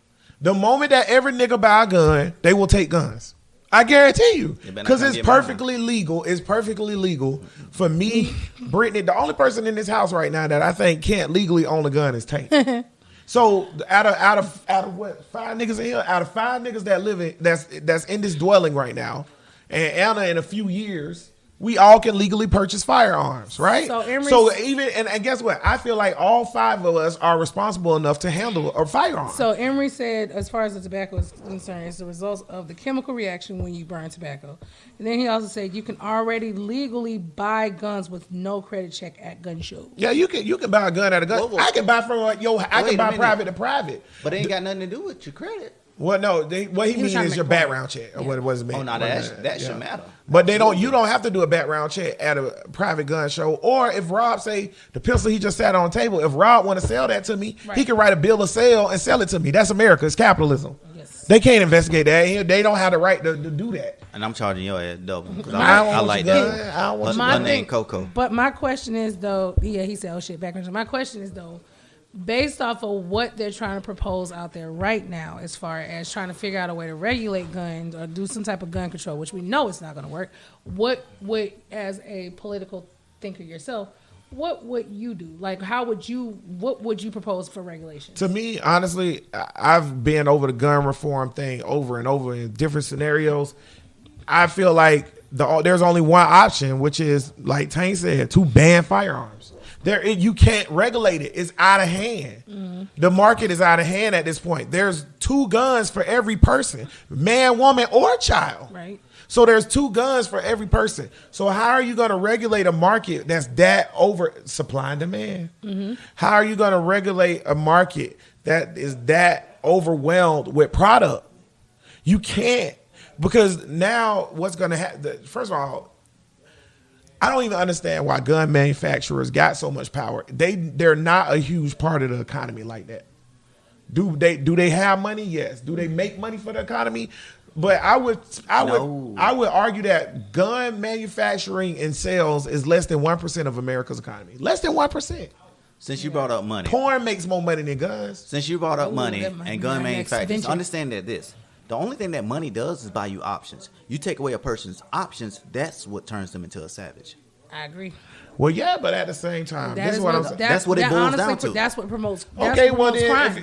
The moment that every nigga buy a gun, they will take guns. I guarantee you. You better not Because come it's get mine. perfectly legal. It's perfectly legal for me, Brittany. The only person in this house right now that I think can't legally own a gun is Tank. So out of what 5 niggas in here, out of 5 niggas that live in that's in this dwelling right now, and Anna in a few years, we all can legally purchase firearms, right? So Emery's- So even and guess what? I feel like all 5 of us are responsible enough to handle a firearm. So Emery said, as far as the tobacco is concerned, it's the results of the chemical reaction when you burn tobacco. And then he also said you can already legally buy guns with no credit check at gun shows. yeah, you can buy a gun at a gun. Whoa. I can buy from I Wait can a buy minute. private to private. But it ain't got nothing to do with your credit. Well, no, what he He was means trying to is make your a point. background check. Or what was it mean? Oh, no, that should matter. But you don't have to do a background check at a private gun show. Or if Rob say the pistol he just sat on the table, if Rob want to sell that to me, Right. he can write a bill of sale and sell it to me. That's America. It's capitalism. Yes. They can't investigate that. They don't have the right to do that. And I'm charging your ass double. 'Cause I don't I want like your that. gun. I don't want Her your name Coco. But my question is though, yeah, he said, "Oh shit, background." My question is though, based off of what they're trying to propose out there right now, as far as trying to figure out a way to regulate guns or do some type of gun control, which we know it's not going to work. What would, as a political thinker yourself, what would you do? Like, what would you propose for regulations? To me, honestly, I've been over the gun reform thing over and over in different scenarios. I feel like there's only one option, which is, like Tank said, to ban firearms. You can't regulate it. It's out of hand. Mm-hmm. The market is out of hand at this point. There's 2 guns for every person, man, woman, or child. Right. So there's 2 guns for every person. So how are you going to regulate a market that's that over supply and demand? Mm-hmm. How are you going to regulate a market that is that overwhelmed with product? You can't, because now what's going to happen? First of all, I don't even understand why gun manufacturers got so much power. They're not a huge part of the economy like that. Do they have money? Yes. Do they make money for the economy? But I would argue that gun manufacturing and sales is less than 1% of America's economy. Less than 1%. Since you brought up money, Porn makes more money than guns. since you brought up money that might and be gun my next manufacturers, venture. understand that the only thing that money does is buy you options. You take away a person's options, that's what turns them into a savage. I agree. Well, yeah, but at the same time, this is what I'm saying. That's what it boils down to. That's what promotes. Okay, That's well what promotes then, crime.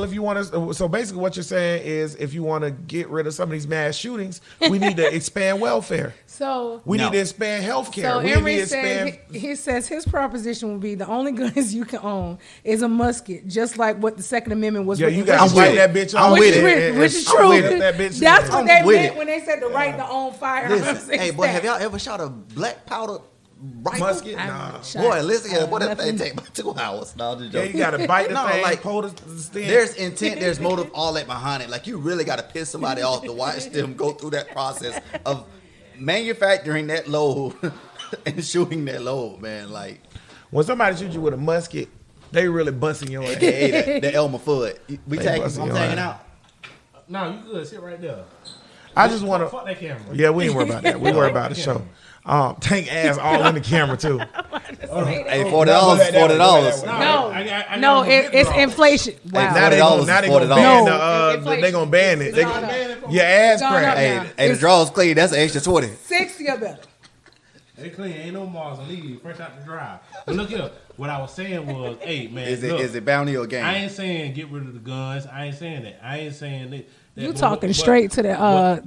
if you want to, so basically what you're saying is, if you want to get rid of some of these mass shootings, we need to expand welfare. So We No. need to expand healthcare. So We need Emory to expand. said he says his proposition would be the only guns you can own is a musket, just like what the Second Amendment was. Yeah, with you the got to I'm light with that it. bitch I'm on. with it. which is I'm true. with that bitch. That's what I'm they with meant it. when they said the right to own firearms. Listen, hey boy, have y'all ever shot a black powder rifle? Musket. I've Nah. shot, Boy, listen, boy, that thing nothing. take about 2 hours. No, I'm just Yeah, joking. you got to bite the No, thing, like, pull the stem. There's intent, there's motive, all that behind it. Like, you really got to piss somebody off to watch them go through that process of manufacturing that load and shooting that load, man. Like, When somebody shoots you with a musket, they really busting your ass. AKA that Elmer Fudd. We They tagging, busting I'm your tagging ass. out. No, you good. Sit right there. I just want to. Fuck that camera. Yeah, we ain't worry about that. We worry about the show. Tank ass all in the camera too. Hey, $40, $40. No, it's inflation. Wow. Now they $40 gonna $40. ban No, they gonna ban it. They It's gone gonna, up. your ass It's gone crack. up Hey, now. Hey, the draw's clean. That's an extra 20. 60 or better. They clean. Ain't no Mars and leave. Fresh out the drive. But look here. What I was saying was, hey, man. Is look, it bounty or game? I ain't saying get rid of the guns. I ain't saying that. I ain't saying that. You but- talking but- straight to the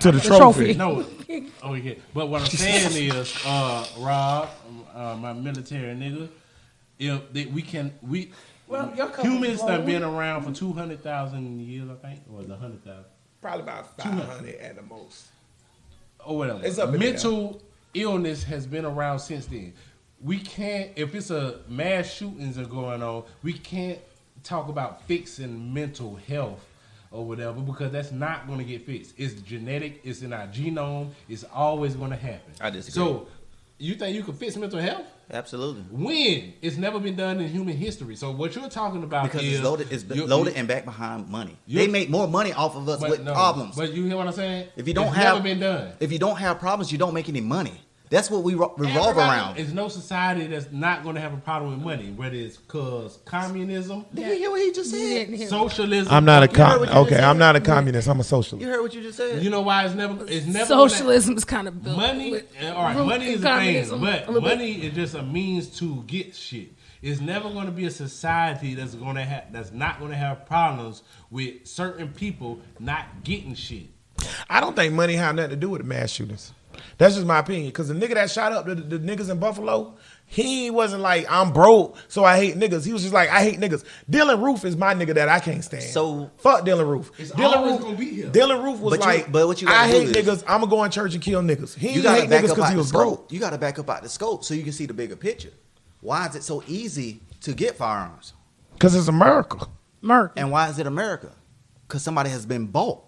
To the trophy. No. Oh, yeah. But what I'm saying is, Rob, my military nigga, Well, your company humans wrong. have been around for 200,000 years, I think, or 100,000, probably about 500 at the most. or whatever. It's up in Mental illness has been around since then. We can't, if it's a mass shootings are going on, we can't talk about fixing mental health or whatever, because that's not going to get fixed. It's genetic. It's in our genome. It's always going to happen. I disagree. So, you think you can fix mental health? Absolutely. When? It's never been done in human history. So what you're talking about Because is it's loaded and back behind money. you- They make more money off of us with problems. But you hear what I'm saying? If you don't it's have never been done. If you don't have problems, you don't make any money. That's what we revolve around. There's no society that's not going to have a problem with money, whether it's cause communism, Did you hear what he just You said? didn't hear me. socialism. I'm not a You heard what you just okay. said? I'm not a communist. I'm a socialist. You heard what you just said? You know why it's never Socialism is kind of built money. with All right, root money in is a thing, communism a but little bit. money is just a means to get shit. It's never going to be a society that's going to that's not going to have problems with certain people not getting shit. I don't think money had nothing to do with the mass shootings. That's just my opinion. Because the nigga that shot up the niggas in Buffalo, he wasn't like, I'm broke, so I hate niggas. He was just like, I hate niggas. Dylan Roof is my nigga that I can't stand. So- fuck Dylan Roof. It's Dylan always Roof gonna be here. Dylan Roof was like, but what you gotta I do hate is- niggas. I'm gonna go in church and kill niggas. He You ain't gotta hate back niggas up because out he the was broke. scope. You gotta back up out the scope so you can see the bigger picture. Why is it so easy to get firearms? Because it's America. Merc. And why is it America? Because somebody has been bought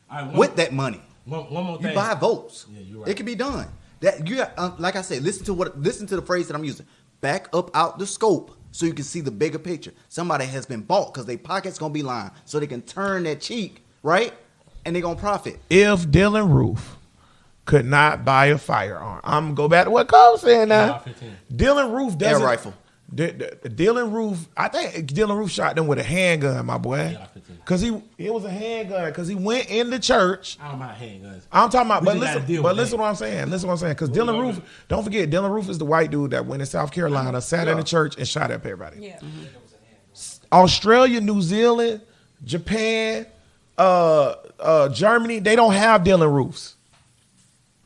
All right, with that money. one more thing. You buy votes. Yeah, you're right. It can be done. That you got, like I said, listen to the phrase that I'm using. Back up out the scope so you can see the bigger picture. Somebody has been bought because their pocket's gonna be lined, so they can turn that cheek, right? And they're gonna profit. If Dylan Roof could not buy a firearm, I'm gonna go back to what Cole said now. AR-15. Dylan Roof doesn't. Air rifle. Dylan Roof, I think Dylan Roof shot them with a handgun, my boy. Cause it was a handgun. Cause he went in the church. I don't mind handguns. I'm talking about, We but just gotta listen, deal but with listen that. what I'm saying. Listen what I'm saying. Cause Dylan Roof, don't forget, Dylan Roof is the white dude that went in South Carolina, sat in the church and shot up everybody. Yeah. Australia, New Zealand, Japan, Germany, they don't have Dylan Roofs.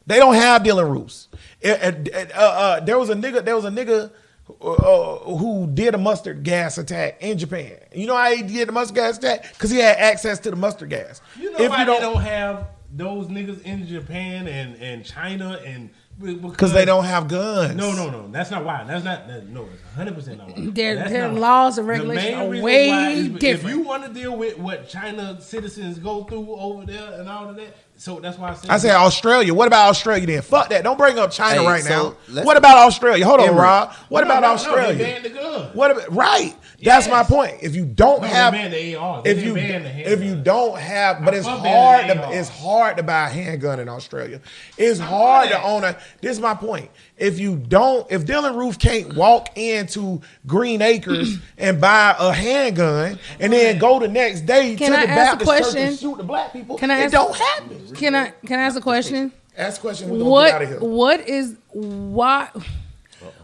They don't have Dylan Roofs. There was a nigga who did a mustard gas attack in Japan. You know how he did the mustard gas attack? Because he had access to the mustard gas. You know why they don't have those niggas in Japan and China and Because they don't have guns. No. That's not why. That's not. No, it's 100% not why. Their laws and regulations are way different. If you want to deal with what China citizens go through over there and all of that, so that's why I said Australia. What about Australia then? Fuck that. Don't bring up China right now. What about Australia? Hold on, Rob. What about Australia? They banned the gun. What about, right. That's my point. If you don't have, they banned the AR. if you don't have, but it's hard to buy a handgun in Australia. It's hard to own a. This is my point. If Dylan Roof can't walk into Green Acres and buy a handgun and then go the next day to the Baptist church and shoot the black people, it don't happen. Can I ask a question? Ask a question. We're gonna get out of here.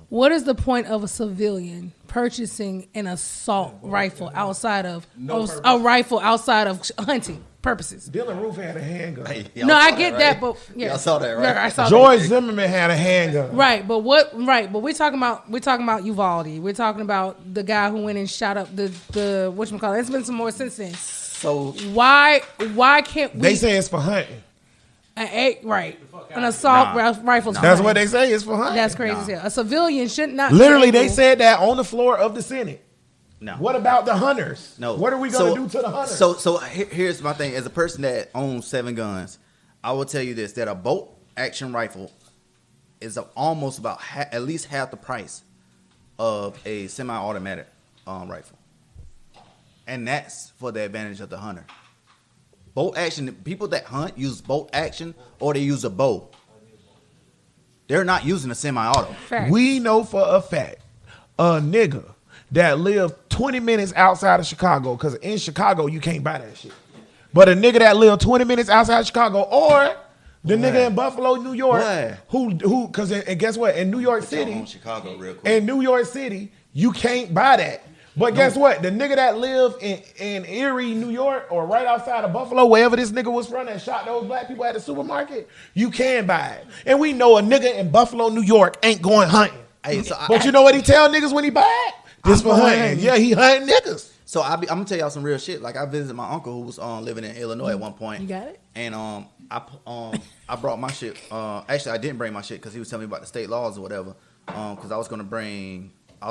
What is the point of a civilian purchasing an assault rifle outside of hunting purposes? Dylan Roof had a handgun. Hey, I get that, but yeah, y'all saw that, right? Yeah, I saw George that. Zimmerman had a handgun. Right, but we're talking about Uvalde. We're talking about the guy who went and shot up the whatchamacallit. It's been some more since then. So why can't we? They say it's for hunting. An assault rifle. That's what they say. It's for hunting. That's crazy as hell. A civilian should not. Literally, they said that on the floor of the Senate. No. What about the hunters? No. What are we going to do to the hunters? So here's my thing. As a person that owns 7 guns, I will tell you this: that a bolt action rifle is almost about at least half the price of a semi-automatic rifle, and that's for the advantage of the hunter. Bolt action, people that hunt use bolt action or they use a bow. They're not using a semi-auto. Fact. We know for a fact a nigga that lived 20 minutes outside of Chicago, because in Chicago you can't buy that shit. But a nigga that lived 20 minutes outside of Chicago, or the nigga in Buffalo, New York, who, because and guess what? In New York City, Chicago, real quick. In New York City, you can't buy that. But guess what? The nigga that lived in Erie, New York, or right outside of Buffalo, wherever this nigga was from that shot those black people at the supermarket, you can buy it. And we know a nigga in Buffalo, New York ain't going hunting. Hey, But you know what he tell niggas when he buy it? This for hunting. Yeah, he hunting niggas. So I'm gonna tell y'all some real shit. Like I visited my uncle who was living in Illinois at one point. You got it? And I brought my shit. Actually, I didn't bring my shit because he was telling me about the state laws or whatever. Because I was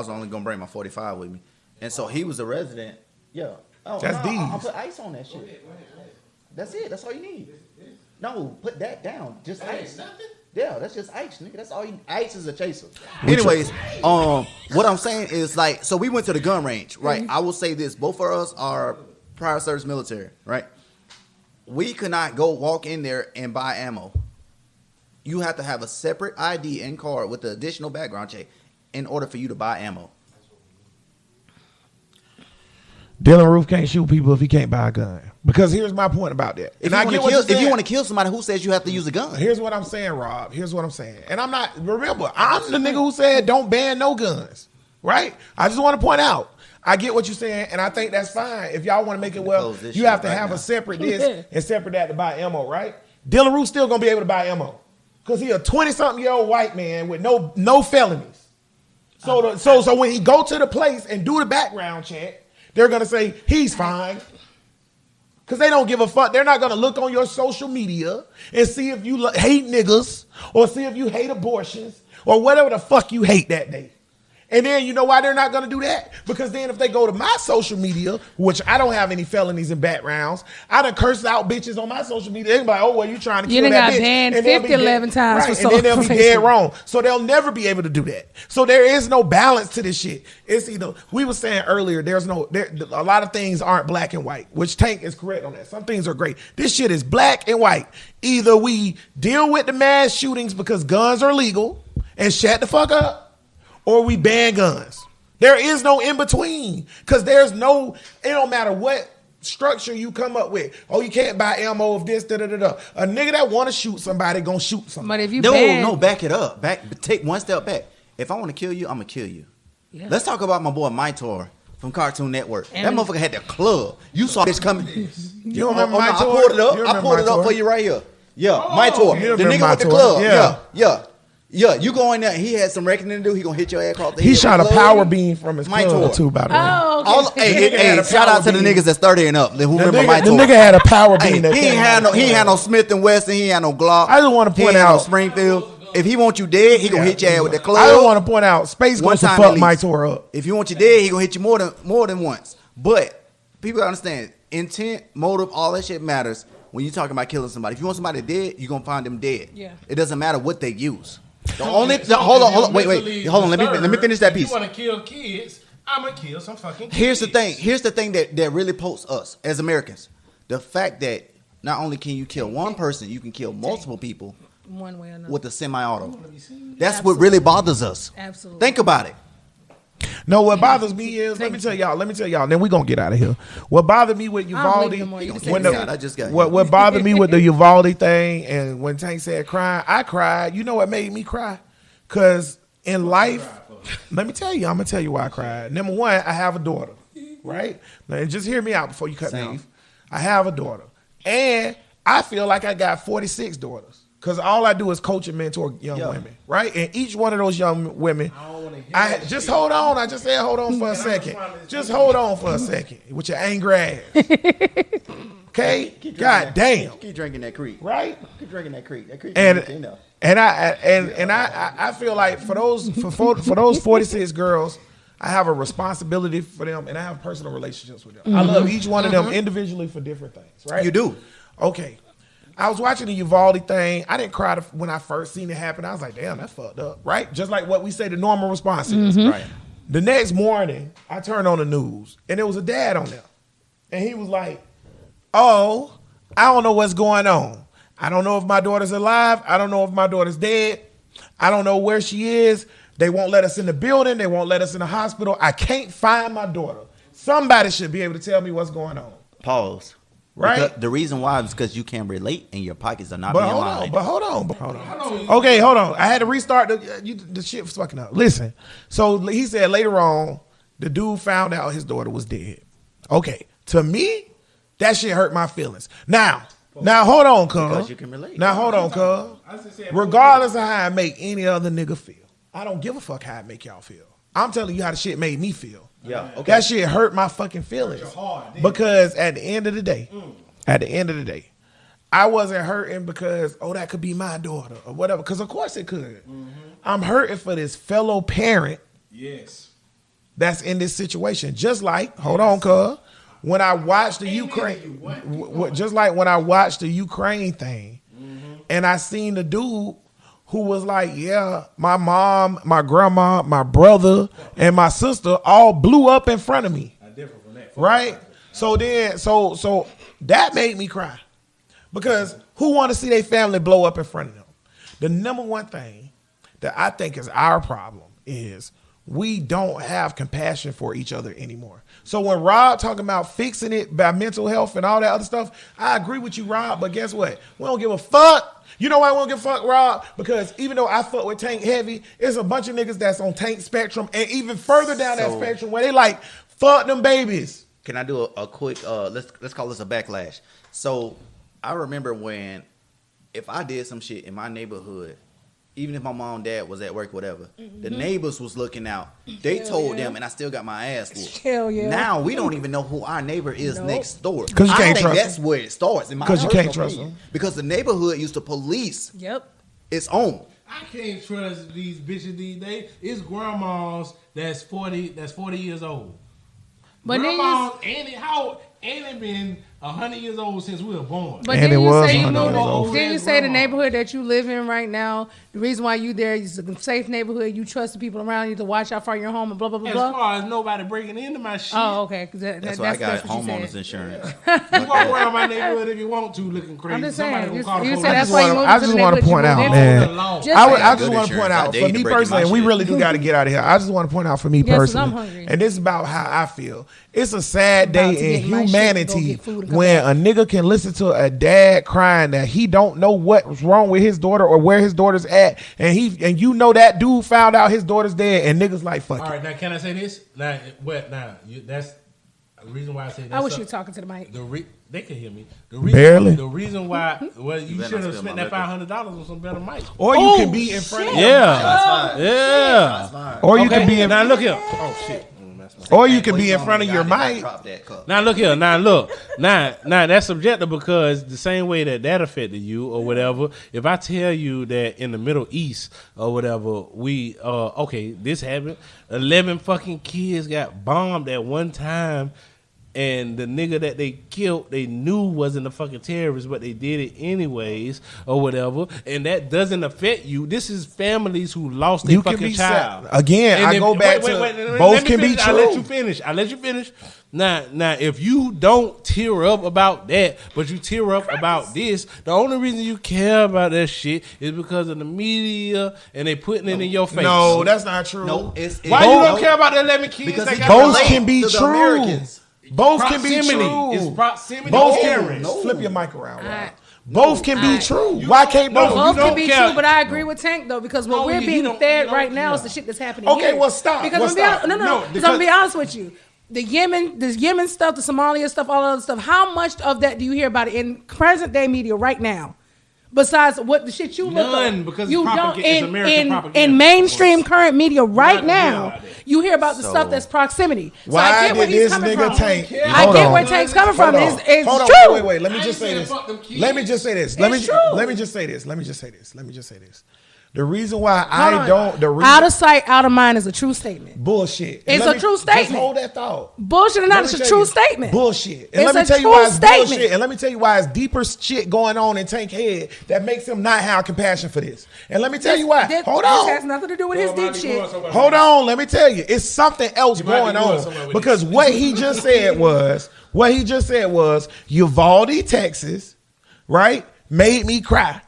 only gonna bring my 45 with me. And so he was a resident. Yeah. Oh, that's deep. I'll put ice on that shit. That's it. That's all you need. No, put that down. Just ice. Yeah, that's just ice, nigga. That's all you need. Ice is a chaser. Anyways, what I'm saying is like, so we went to the gun range, right? Mm-hmm. I will say this. Both of us are prior service military, right? We could not go walk in there and buy ammo. You have to have a separate ID and card with the additional background check in order for you to buy ammo. Dylan Roof can't shoot people if he can't buy a gun. Because here's my point about that. If you want to kill somebody, who says you have to use a gun? Here's what I'm saying, Rob. Here's what I'm saying. And I'm the nigga who said don't ban no guns. Right? I just want to point out. I get what you're saying, and I think that's fine. If y'all want to make it you have to have a separate this and separate that to buy ammo, right? Dylan Roof's still going to be able to buy ammo. Because he a 20-something-year-old white man with no felonies. So when he go to the place and do the background check, they're going to say, he's fine. Because they don't give a fuck. They're not going to look on your social media and see if you hate niggas or see if you hate abortions or whatever the fuck you hate that day. And then you know why they're not going to do that? Because then if they go to my social media, which I don't have any felonies and backgrounds, I done cursed out bitches on my social media. They're like, oh, well, you trying to kill that bitch. You done got banned 11 times right, for social and then they'll be dead wrong. So they'll never be able to do that. So there is no balance to this shit. It's either, we were saying earlier, a lot of things aren't black and white, which Tank is correct on that. Some things are great. This shit is black and white. Either we deal with the mass shootings because guns are legal and shut the fuck up, or we ban guns. There is no in between, because it don't matter what structure you come up with. Oh, you can't buy ammo of this, da-da-da-da. A nigga that want to shoot somebody gonna shoot somebody. But if you back it up. Take one step back. If I want to kill you, I'm gonna kill you. Yeah. Let's talk about my boy Mytor from Cartoon Network. That motherfucker had the club. You saw this coming. You don't remember Mytor? I pulled it up for you right here. Yeah, Mytor. The nigga with the club. Yeah, you go in there. He had some reckoning to do. He gonna hit your ass across the head. He shot a power beam from his club too, by the way. Oh, okay. Hey, shout out to the niggas that's 30 and up. Who remember Mytor? The nigga had a power beam. He ain't had no Smith and Wesson. He ain't had no Glock. I just want to point out no Springfield. If he want you dead, he gonna hit your ass with the club. I don't want to point out Space One goes to time fuck at my least. tour up. If you want you dead, he gonna hit you more than once. But people gotta understand intent, motive, all that shit matters when you talking about killing somebody. If you want somebody dead, you gonna find them dead. Yeah. It doesn't matter what they use. Hold on, wait, hold on. Let me finish that piece. If you want to kill kids, I'm gonna kill some fucking kids. Here's the thing that really pokes us as Americans. The fact that not only can you kill one person, you can kill multiple people One way or another. with a semi-auto. That's what really bothers us. Absolutely. Think about it. No, what bothers me is let me tell y'all. Then we gonna get out of here. What bothered me with I don't believe Uvalde, no more. You can say when that. I just got what bothered me with the Uvalde thing, and when Tank said crying, I cried. You know what made me cry? Cause in life, let me tell you, I'm gonna tell you why I cried. Number one, I have a daughter, right? Now, just hear me out before you cut me off. I have a daughter, and I feel like I got 46 daughters. Cause all I do is coach and mentor young women, right? And each one of those young women, just hold on. I just said hold on for a second. Just hold on for a second with your angry ass. Okay? God damn. Keep drinking that creek. Right? Keep drinking that creek. That creek. And I feel like for those 46 girls, I have a responsibility for them, and I have personal relationships with them. I love each one of them individually for different things, right? You do. Okay. I was watching the Uvalde thing. I didn't cry when I first seen it happen. I was like, damn, that's fucked up, right? Just like what we say the normal response is. Right. The next morning, I turned on the news, and there was a dad on there. And he was like, oh, I don't know what's going on. I don't know if my daughter's alive. I don't know if my daughter's dead. I don't know where she is. They won't let us in the building. They won't let us in the hospital. I can't find my daughter. Somebody should be able to tell me what's going on. Pause. Right? Because the reason why is because you can relate and your pockets are not being lined. But hold on. Okay, hold on. I had to restart. The shit was fucking up. Listen. So he said later on, the dude found out his daughter was dead. Okay. To me, that shit hurt my feelings. Now hold on, cuz. Because you can relate. Now hold on, cuz. Regardless of how I make any other nigga feel, I don't give a fuck how I make y'all feel. I'm telling you how the shit made me feel. Yeah, okay. That shit hurt my fucking feelings. Because at the end of the day, I wasn't hurting because, that could be my daughter or whatever. Because of course it could. I'm hurting for this fellow parent that's in this situation. Just like, hold on, cuz. When I watched the Ukraine, just like when I watched the Ukraine thing, and I seen the dude who was like, yeah, my mom, my grandma, my brother, and my sister all blew up in front of me. Right? So that made me cry. Because who want to see their family blow up in front of them? The number one thing that I think is our problem is we don't have compassion for each other anymore. So when Rob talking about fixing it by mental health and all that other stuff, I agree with you, Rob, but guess what? We don't give a fuck. You know why we don't give a fuck, Rob? Because even though I fuck with Tank heavy, it's a bunch of niggas that's on Tank spectrum and even further down that spectrum where they like, fuck them babies. Can I do a quick, let's call this a backlash. So I remember when, if I did some shit in my neighborhood, even if my mom and dad was at work, whatever, the neighbors was looking out. They told them, and I still got my ass whooped. Hell yeah. Now we don't even know who our neighbor is next door. Because you can't trust that's them. where it starts. Because you can't trust them. Because the neighborhood used to police its own. I can't trust these bitches these days. It's grandmas that's 40 years old. But grandmas, Annie been 100 years old since we were born. But And then it you was say, 100 years old. then you say the neighborhood that you live in right now, the reason why you there is a safe neighborhood. You trust the people around you to watch out for your home and blah, blah, blah, As blah. far as nobody breaking into my shit. Oh, okay. That's why I got homeowners insurance. You walk around my neighborhood if you want to, looking crazy. I'm just Somebody saying. gonna call the You police. said that's why you moved I to just the want to neighborhood point you out, moved into. man. Just I saying. just want to point out, I for dare you me to break my personally, and we shit. really do got to get out of here. I just want to point out for me Yes, 'cause personally, I'm hungry. and this is about how I feel. It's a sad About day to in get my shit to go humanity get food and come when back. a nigga can listen to a dad crying that he don't know what's wrong with his daughter or where his daughter's at, and you know that dude found out his daughter's dead, and niggas like fuck All it. right, now can I say this? Now, that's the reason why I say that. I wish you were talking to the mic. They can hear me. Barely. The reason why, well, you Better should not have spill spent my that $500 on some better mics. Or you can be in front of Yeah. That's Yeah. or you can be in. Now look here. Oh shit. Or you could be in front of your mic. Drop that cup. Now look here. Now look. Now that's subjective because the same way that affected you or whatever. If I tell you that in the Middle East or whatever, we this happened. 11 fucking kids got bombed at one time. And the nigga that they killed, they knew wasn't a fucking terrorist, but they did it anyways or whatever. And that doesn't affect you. This is families who lost their fucking child. Again, I go back to both can be true. I let you finish. Now, if you don't tear up about that, but you tear up about this, the only reason you care about that shit is because of the media and they putting it in your face. No, that's not true. No, why you don't care about the 11 kids? Because that got both relate can be to the true. Americans. Both proximity. can be true. It's proximity. Both can can flip your mic around. Right? Both can be true. You Why can't both? Both you can don't be care. true, but I agree with Tank though because what we're being fed right now is the shit that's happening. Okay, here. well stop. Because Well, I'm gonna be honest with you. The Yemen stuff, the Somalia stuff, all other stuff. How much of that do you hear about it in present day media right now? Besides what the shit you look up, because you don't it's American propaganda. in mainstream current media right now. You hear about the stuff that's proximity. So Why I get where did he's this coming nigga from. Tank? I get where Tank's coming from. Hold on. It's Hold on. true. Wait. Let me just say this. Let me just say this. Let me just say this. The reason why out of sight, out of mind is a true statement. Bullshit. It's a true statement. Just hold that thought. Bullshit or not, it's a true statement. Bullshit. And It's let me a tell you true why it's statement. bullshit. And let me tell you why it's deeper shit going on in Tank head that makes him not have compassion for this. And let me tell you why. Hold This on. has nothing to do with his deep shit. Hold on, let me tell you. It's something else going on. Because what he just said was Uvalde, Texas, right? Made me cry.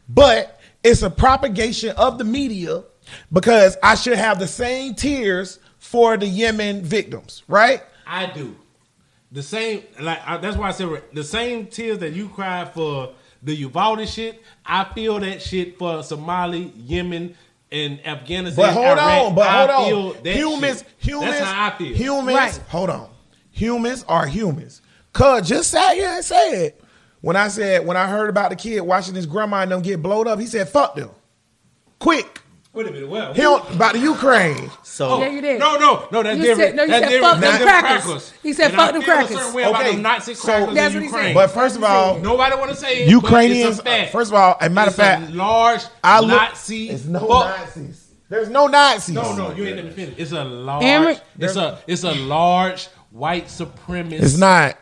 But it's a propagation of the media because I should have the same tears for the Yemen victims, right? I do. The same, that's why I said the same tears that you cried for the Uvalde shit, I feel that shit for Somali, Yemen, and Afghanistan. But hold on. Humans. That's how I feel. Humans, Right. hold on. Humans are humans. Cuz just sat here and said, when I heard about the kid watching his grandma and them get blowed up, he said, fuck them. Quick. Wait a minute, well. About the Ukraine. So Yeah, you did. No, that's You different. said- no, you That's said different. fuck That's them them crackers. He said And fuck I them feel a crackers. certain way about Okay, them Nazi so crackers that's in what he Ukraine. said. But first of all, Nobody want to say it, Ukrainians, but it's a fact. first of all, a matter of fact, It's a large Nazi. It's no fuck. Nazis. There's no Nazis. No, you ain't let me finish. It's a large. Emory- It's a large white supremacist. It's not.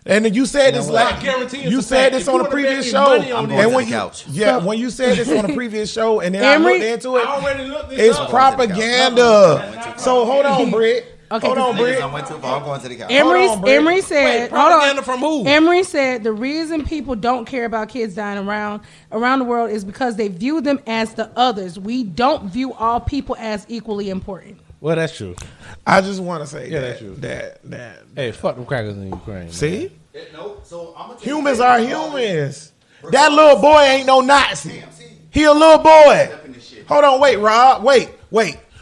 And you said this I guarantee it's you a said fact. this If you on a wanna previous bet me show. money on I'm this- going And to when the you couch. when you said this on a previous show, and then Emory- I looked into I it, already looked this it's up. propaganda. So hold on, Britt. Okay, Hold on, Britt. I went too far. I'm going to the couch. Emory said, Wait, hold propaganda on. from who? Emory said the reason people don't care about kids dying around the world is because they view them as the others. We don't view all people as equally important. Well, that's true. I just want to say that's true. that Hey, fuck them crackers in Ukraine. see, No, so I'm gonna humans are humans. That little boy ain't no Nazi. He a little boy. Hold on, wait, Rob, wait.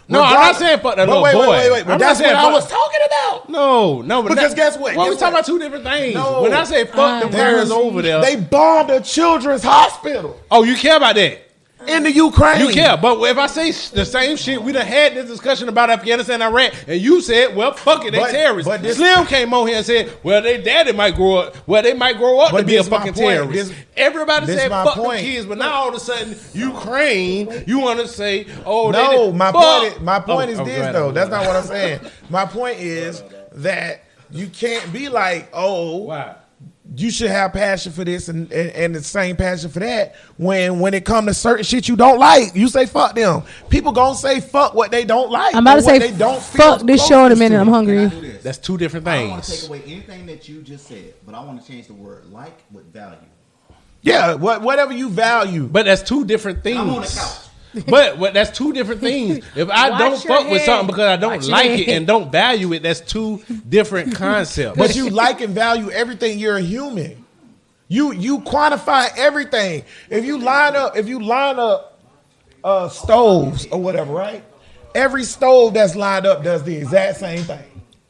No, I'm not saying fuck that little boy. Wait. But I'm that's not what saying I fuck- was talking about. No, but Because guess what? Well, we Guess talking what? about two different things. No. When I say fuck them crackers over there, They bombed a children's hospital oh, you care about that? in the Ukraine. You care, but if I say the same shit, we done had this discussion about Afghanistan and Iraq, and you said, well, fuck it, they But- terrorists. but this- Slim came on here and said, well, they daddy might grow up, they might grow up But to be a this my fucking point. terrorist. Everybody This said my fuck point. them kids, but now all of a sudden, Ukraine, you want to say, oh, they No, did- my fuck. point is Oh, this right, though. right, That's right. not what I'm saying. My point is that you can't be like, oh, Why? you should have passion for this and the same passion for that when it comes to certain shit you don't like. You say fuck them. People gonna say fuck what they don't like. I'm about to or what say they don't feel fuck this show in a closest minute. to. I'm hungry. That's two different I don't want to take things. away anything that you just said, but I want to change the word like with value. Yeah, whatever you value. But that's two different things. I'm on the couch. But that's two different things. If I Watch don't your fuck with head. something because I don't Watch your like it head. and don't value it, that's two different concepts. But you like and value everything. You're a human. You quantify everything. If you line up stoves or whatever, right? Every stove that's lined up does the exact same thing,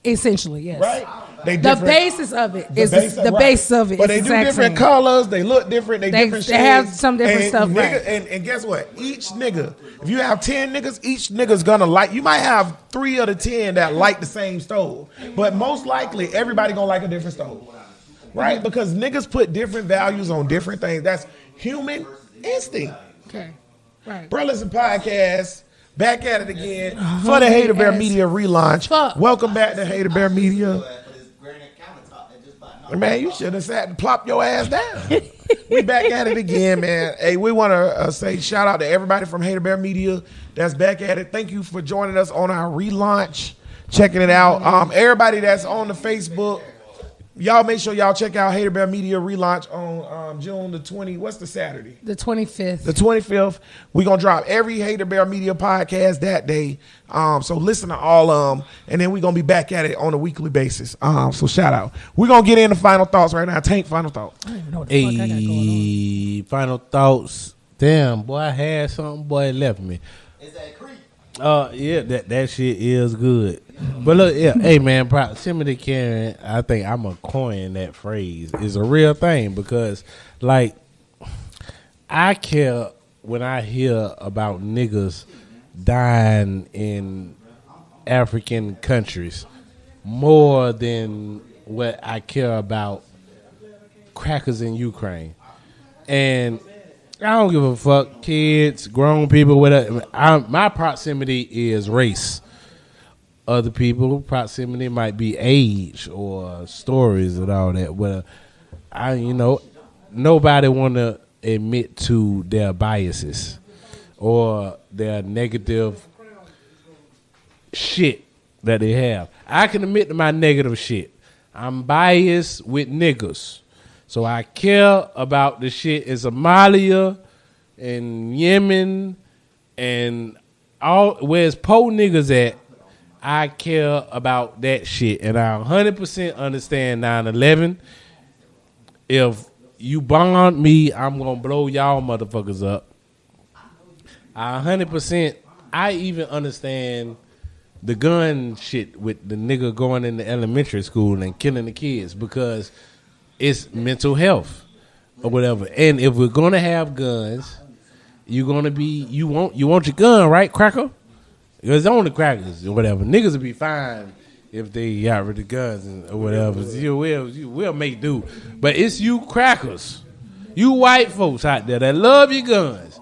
Essentially, yes. right? They The different. basis of it is the right. base of it. But is they do exact different same. colors. They look different. They different they have shades. some different stuff, Nigga, right. and guess what? Each nigga, if you have 10 niggas, each nigga's gonna like. You might have 3 of the 10 that like the same stove, but most likely everybody gonna like a different stove, right? Because niggas put different values on different things. That's human instinct. Okay. Right. Bruh Listen Podcast, back at it again for the Hater Bear Media relaunch. Fuck. Welcome back to Hater Bear Media. Man, you should have sat and plopped your ass down. We back at it again, man. Hey, we want to say shout out to everybody from Hater Bear Media that's back at it. Thank you for joining us on our relaunch, checking it out. Everybody that's on the Facebook, y'all make sure y'all check out Hater Bear Media relaunch on June the 20th. What's the Saturday? The 25th. The 25th. We're going to drop every Hater Bear Media podcast that day. So listen to all of them. And then we're going to be back at it on a weekly basis. So shout out. We're going to get into final thoughts right now. Tank, final thought. I don't even know what the fuck I got going on. Final thoughts. Damn, boy, I had something, boy, it left me. Is that creep? Yeah, that shit is good. But look, yeah, hey man, proximity caring, I think I'm a coin that phrase is a real thing because like I care when I hear about niggas dying in African countries more than what I care about crackers in Ukraine. And I don't give a fuck, kids, grown people, whatever. My proximity is race. Other people, proximity might be age or stories and all that. Well, nobody want to admit to their biases or their negative shit that they have. I can admit to my negative shit. I'm biased with niggas. So I care about the shit in Somalia and Yemen and all where's po niggas at. I care about that shit. And I 100% understand 9/11. If you bomb me, I'm going to blow y'all motherfuckers up. I 100%, I even understand the gun shit with the nigga going into elementary school and killing the kids because it's mental health or whatever. And if we're gonna have guns, you're gonna be you want your gun, right, cracker? Because only crackers or whatever. Niggas will be fine if they got rid of guns or whatever. You will make do. But it's you crackers, you white folks out there that love your guns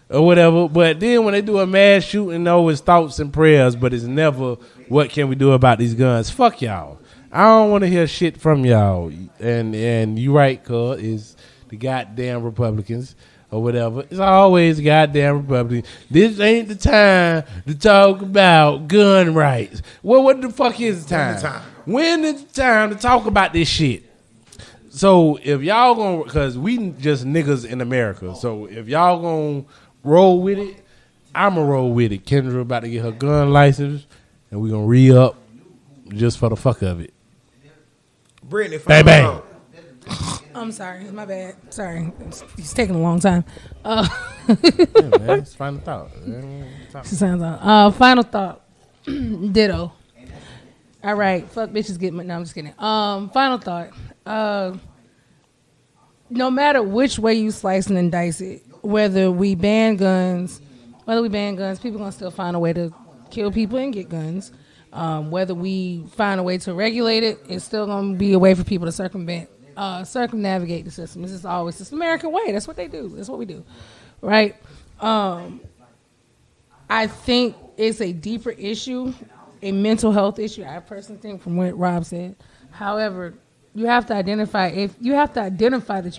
or whatever. But then when they do a mass shooting, it's thoughts and prayers, but it's never what can we do about these guns. Fuck y'all. I don't want to hear shit from y'all. And you right, cuz, is the goddamn Republicans or whatever. It's always goddamn Republicans. This ain't the time to talk about gun rights. Well, what the fuck is the time? When is the time to talk about this shit? So if y'all gonna, because we just niggas in America. So if y'all gonna roll with it, I'ma roll with it. Kendra about to get her gun license, and we gonna re-up just for the fuck of it. Brittany, Bang, bang. I'm sorry. My bad. Sorry. It's taking a long time. Yeah, man, it's final thought. Final thought. Ditto. All right. Fuck bitches get my... No, I'm just kidding. Final thought. No matter which way you slice and dice it, whether we ban guns, people going to still find a way to kill people and get guns. Whether we find a way to regulate it, it's still going to be a way for people to circumnavigate the system. This is always this American way. That's what they do. That's what we do, right? I think it's a deeper issue, a mental health issue. I personally think, from what Rob said. However, you have to identify that you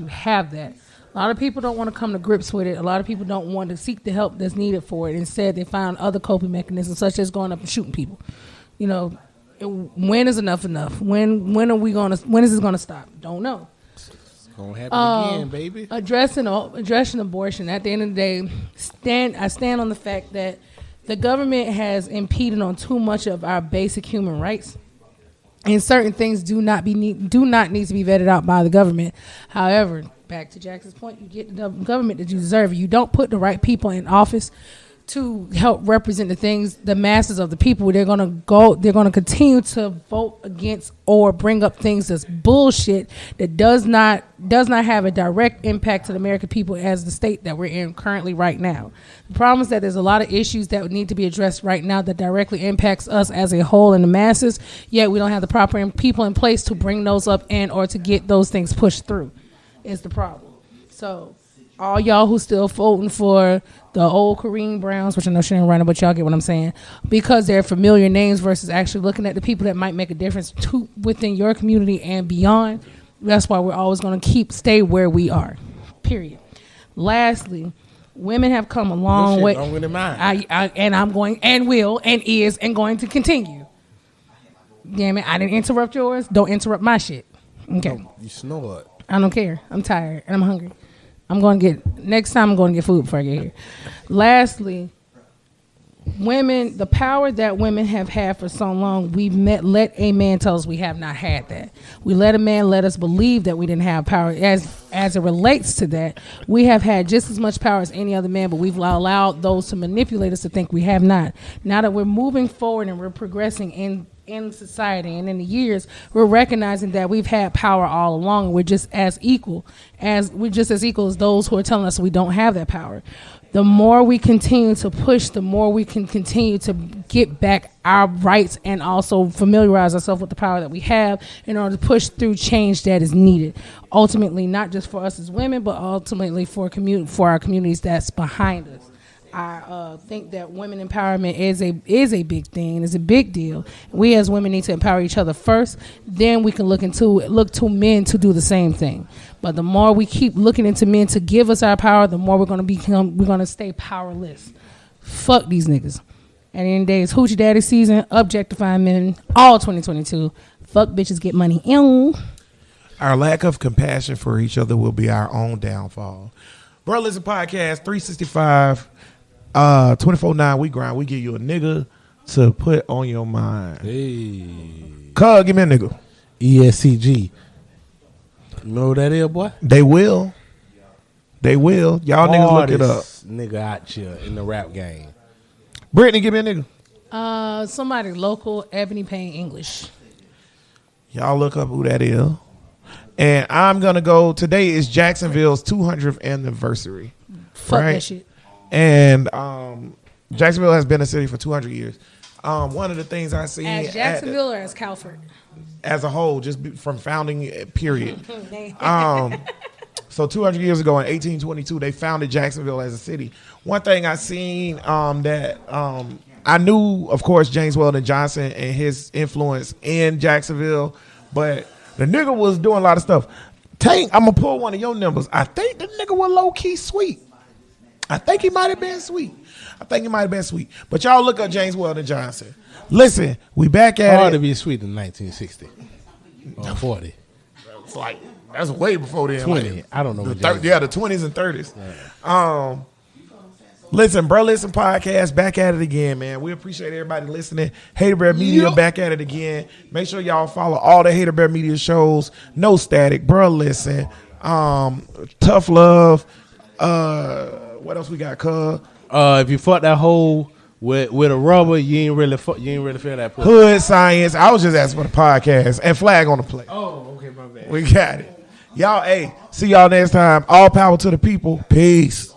have that. A lot of people don't want to come to grips with it. A lot of people don't want to seek the help that's needed for it. Instead, they find other coping mechanisms, such as going up and shooting people. When is enough? When is this gonna stop? Don't know. It's gonna happen again, baby. Addressing abortion. At the end of the day, I stand on the fact that the government has impeded on too much of our basic human rights, and certain things do not need to be vetted out by the government. However, back to Jackson's point, you get the government that you deserve. You don't put the right people in office to help represent the masses of the people. They're gonna continue to vote against or bring up things that's bullshit that does not have a direct impact to the American people as the state that we're in currently right now. The problem is that there's a lot of issues that need to be addressed right now that directly impacts us as a whole and the masses, yet we don't have the proper people in place to bring those up or to get those things pushed through is the problem. So all y'all who still voting for the old Kareem Browns, which I know she didn't run it, but y'all get what I'm saying, because they're familiar names versus actually looking at the people that might make a difference within your community and beyond. That's why we're always going to stay where we are. Period. Lastly, women have come a long way. And I'm going and will and is and going to continue. Damn it! I didn't interrupt yours. Don't interrupt my shit. Okay. No, you snored. I don't care. I'm tired and I'm hungry. Next time I'm going to get food before I get here. Lastly, women, the power that women have had for so long, let a man tell us we have not had that. We let a man let us believe that we didn't have power. As it relates to that, we have had just as much power as any other man, but we've allowed those to manipulate us to think we have not. Now that we're moving forward and we're progressing in society and in the years, we're recognizing that we've had power all along. We're just as equal as those who are telling us we don't have that power. The more we continue to push, the more we can continue to get back our rights and also familiarize ourselves with the power that we have in order to push through change that is needed. Ultimately, not just for us as women, but ultimately for our communities that's behind us. I think that women empowerment is a big thing. It's a big deal. We as women need to empower each other first. Then we can look to men to do the same thing. But the more we keep looking into men to give us our power, the more we're going to stay powerless. Fuck these niggas. At the end of the day, it's Hoochie Daddy season, objectifying men, all 2022. Fuck bitches, get money. Ew. Our lack of compassion for each other will be our own downfall. Burh Listen Podcast 365. 24/9 we grind. We give you a nigga to put on your mind. Hey, Cuz, give me a nigga. ESCG. You know what that is, boy? They will. Y'all niggas look it up. Nigga out here in the rap game. Brittany, give me a nigga. Somebody local, Ebony Payne English. Y'all look up who that is. And I'm gonna go. Today is Jacksonville's 200th anniversary. Fuck that shit. And Jacksonville has been a city for 200 years. One of the things I see as Jacksonville or as Calford, as a whole, just from founding period. So 200 years ago in 1822, they founded Jacksonville as a city. One thing I seen that I knew, of course, James Weldon Johnson and his influence in Jacksonville, but the nigga was doing a lot of stuff. Tank, I'm gonna pull one of your numbers. I think the nigga was low key sweet. I think he might have been sweet. But y'all look up James Weldon Johnson. Listen, we back at Hard it. to be sweet in 1960 or 40. It's like, that's way before then. 20. Like, I don't know. the 20s and 30s. Yeah. Listen, Burh Listen Podcast, back at it again, man. We appreciate everybody listening. Hater Bear Media, back at it again. Make sure y'all follow all the Hater Bear Media shows. No Static, Burh Listen, Tough Love. What else we got, cuz? If you fuck that hole with a rubber, you ain't really feel that pussy. Hood Science. I was just asking for the podcast and flag on the plate. Oh, okay, my bad. We got it. Y'all, hey, see y'all next time. All power to the people. Peace.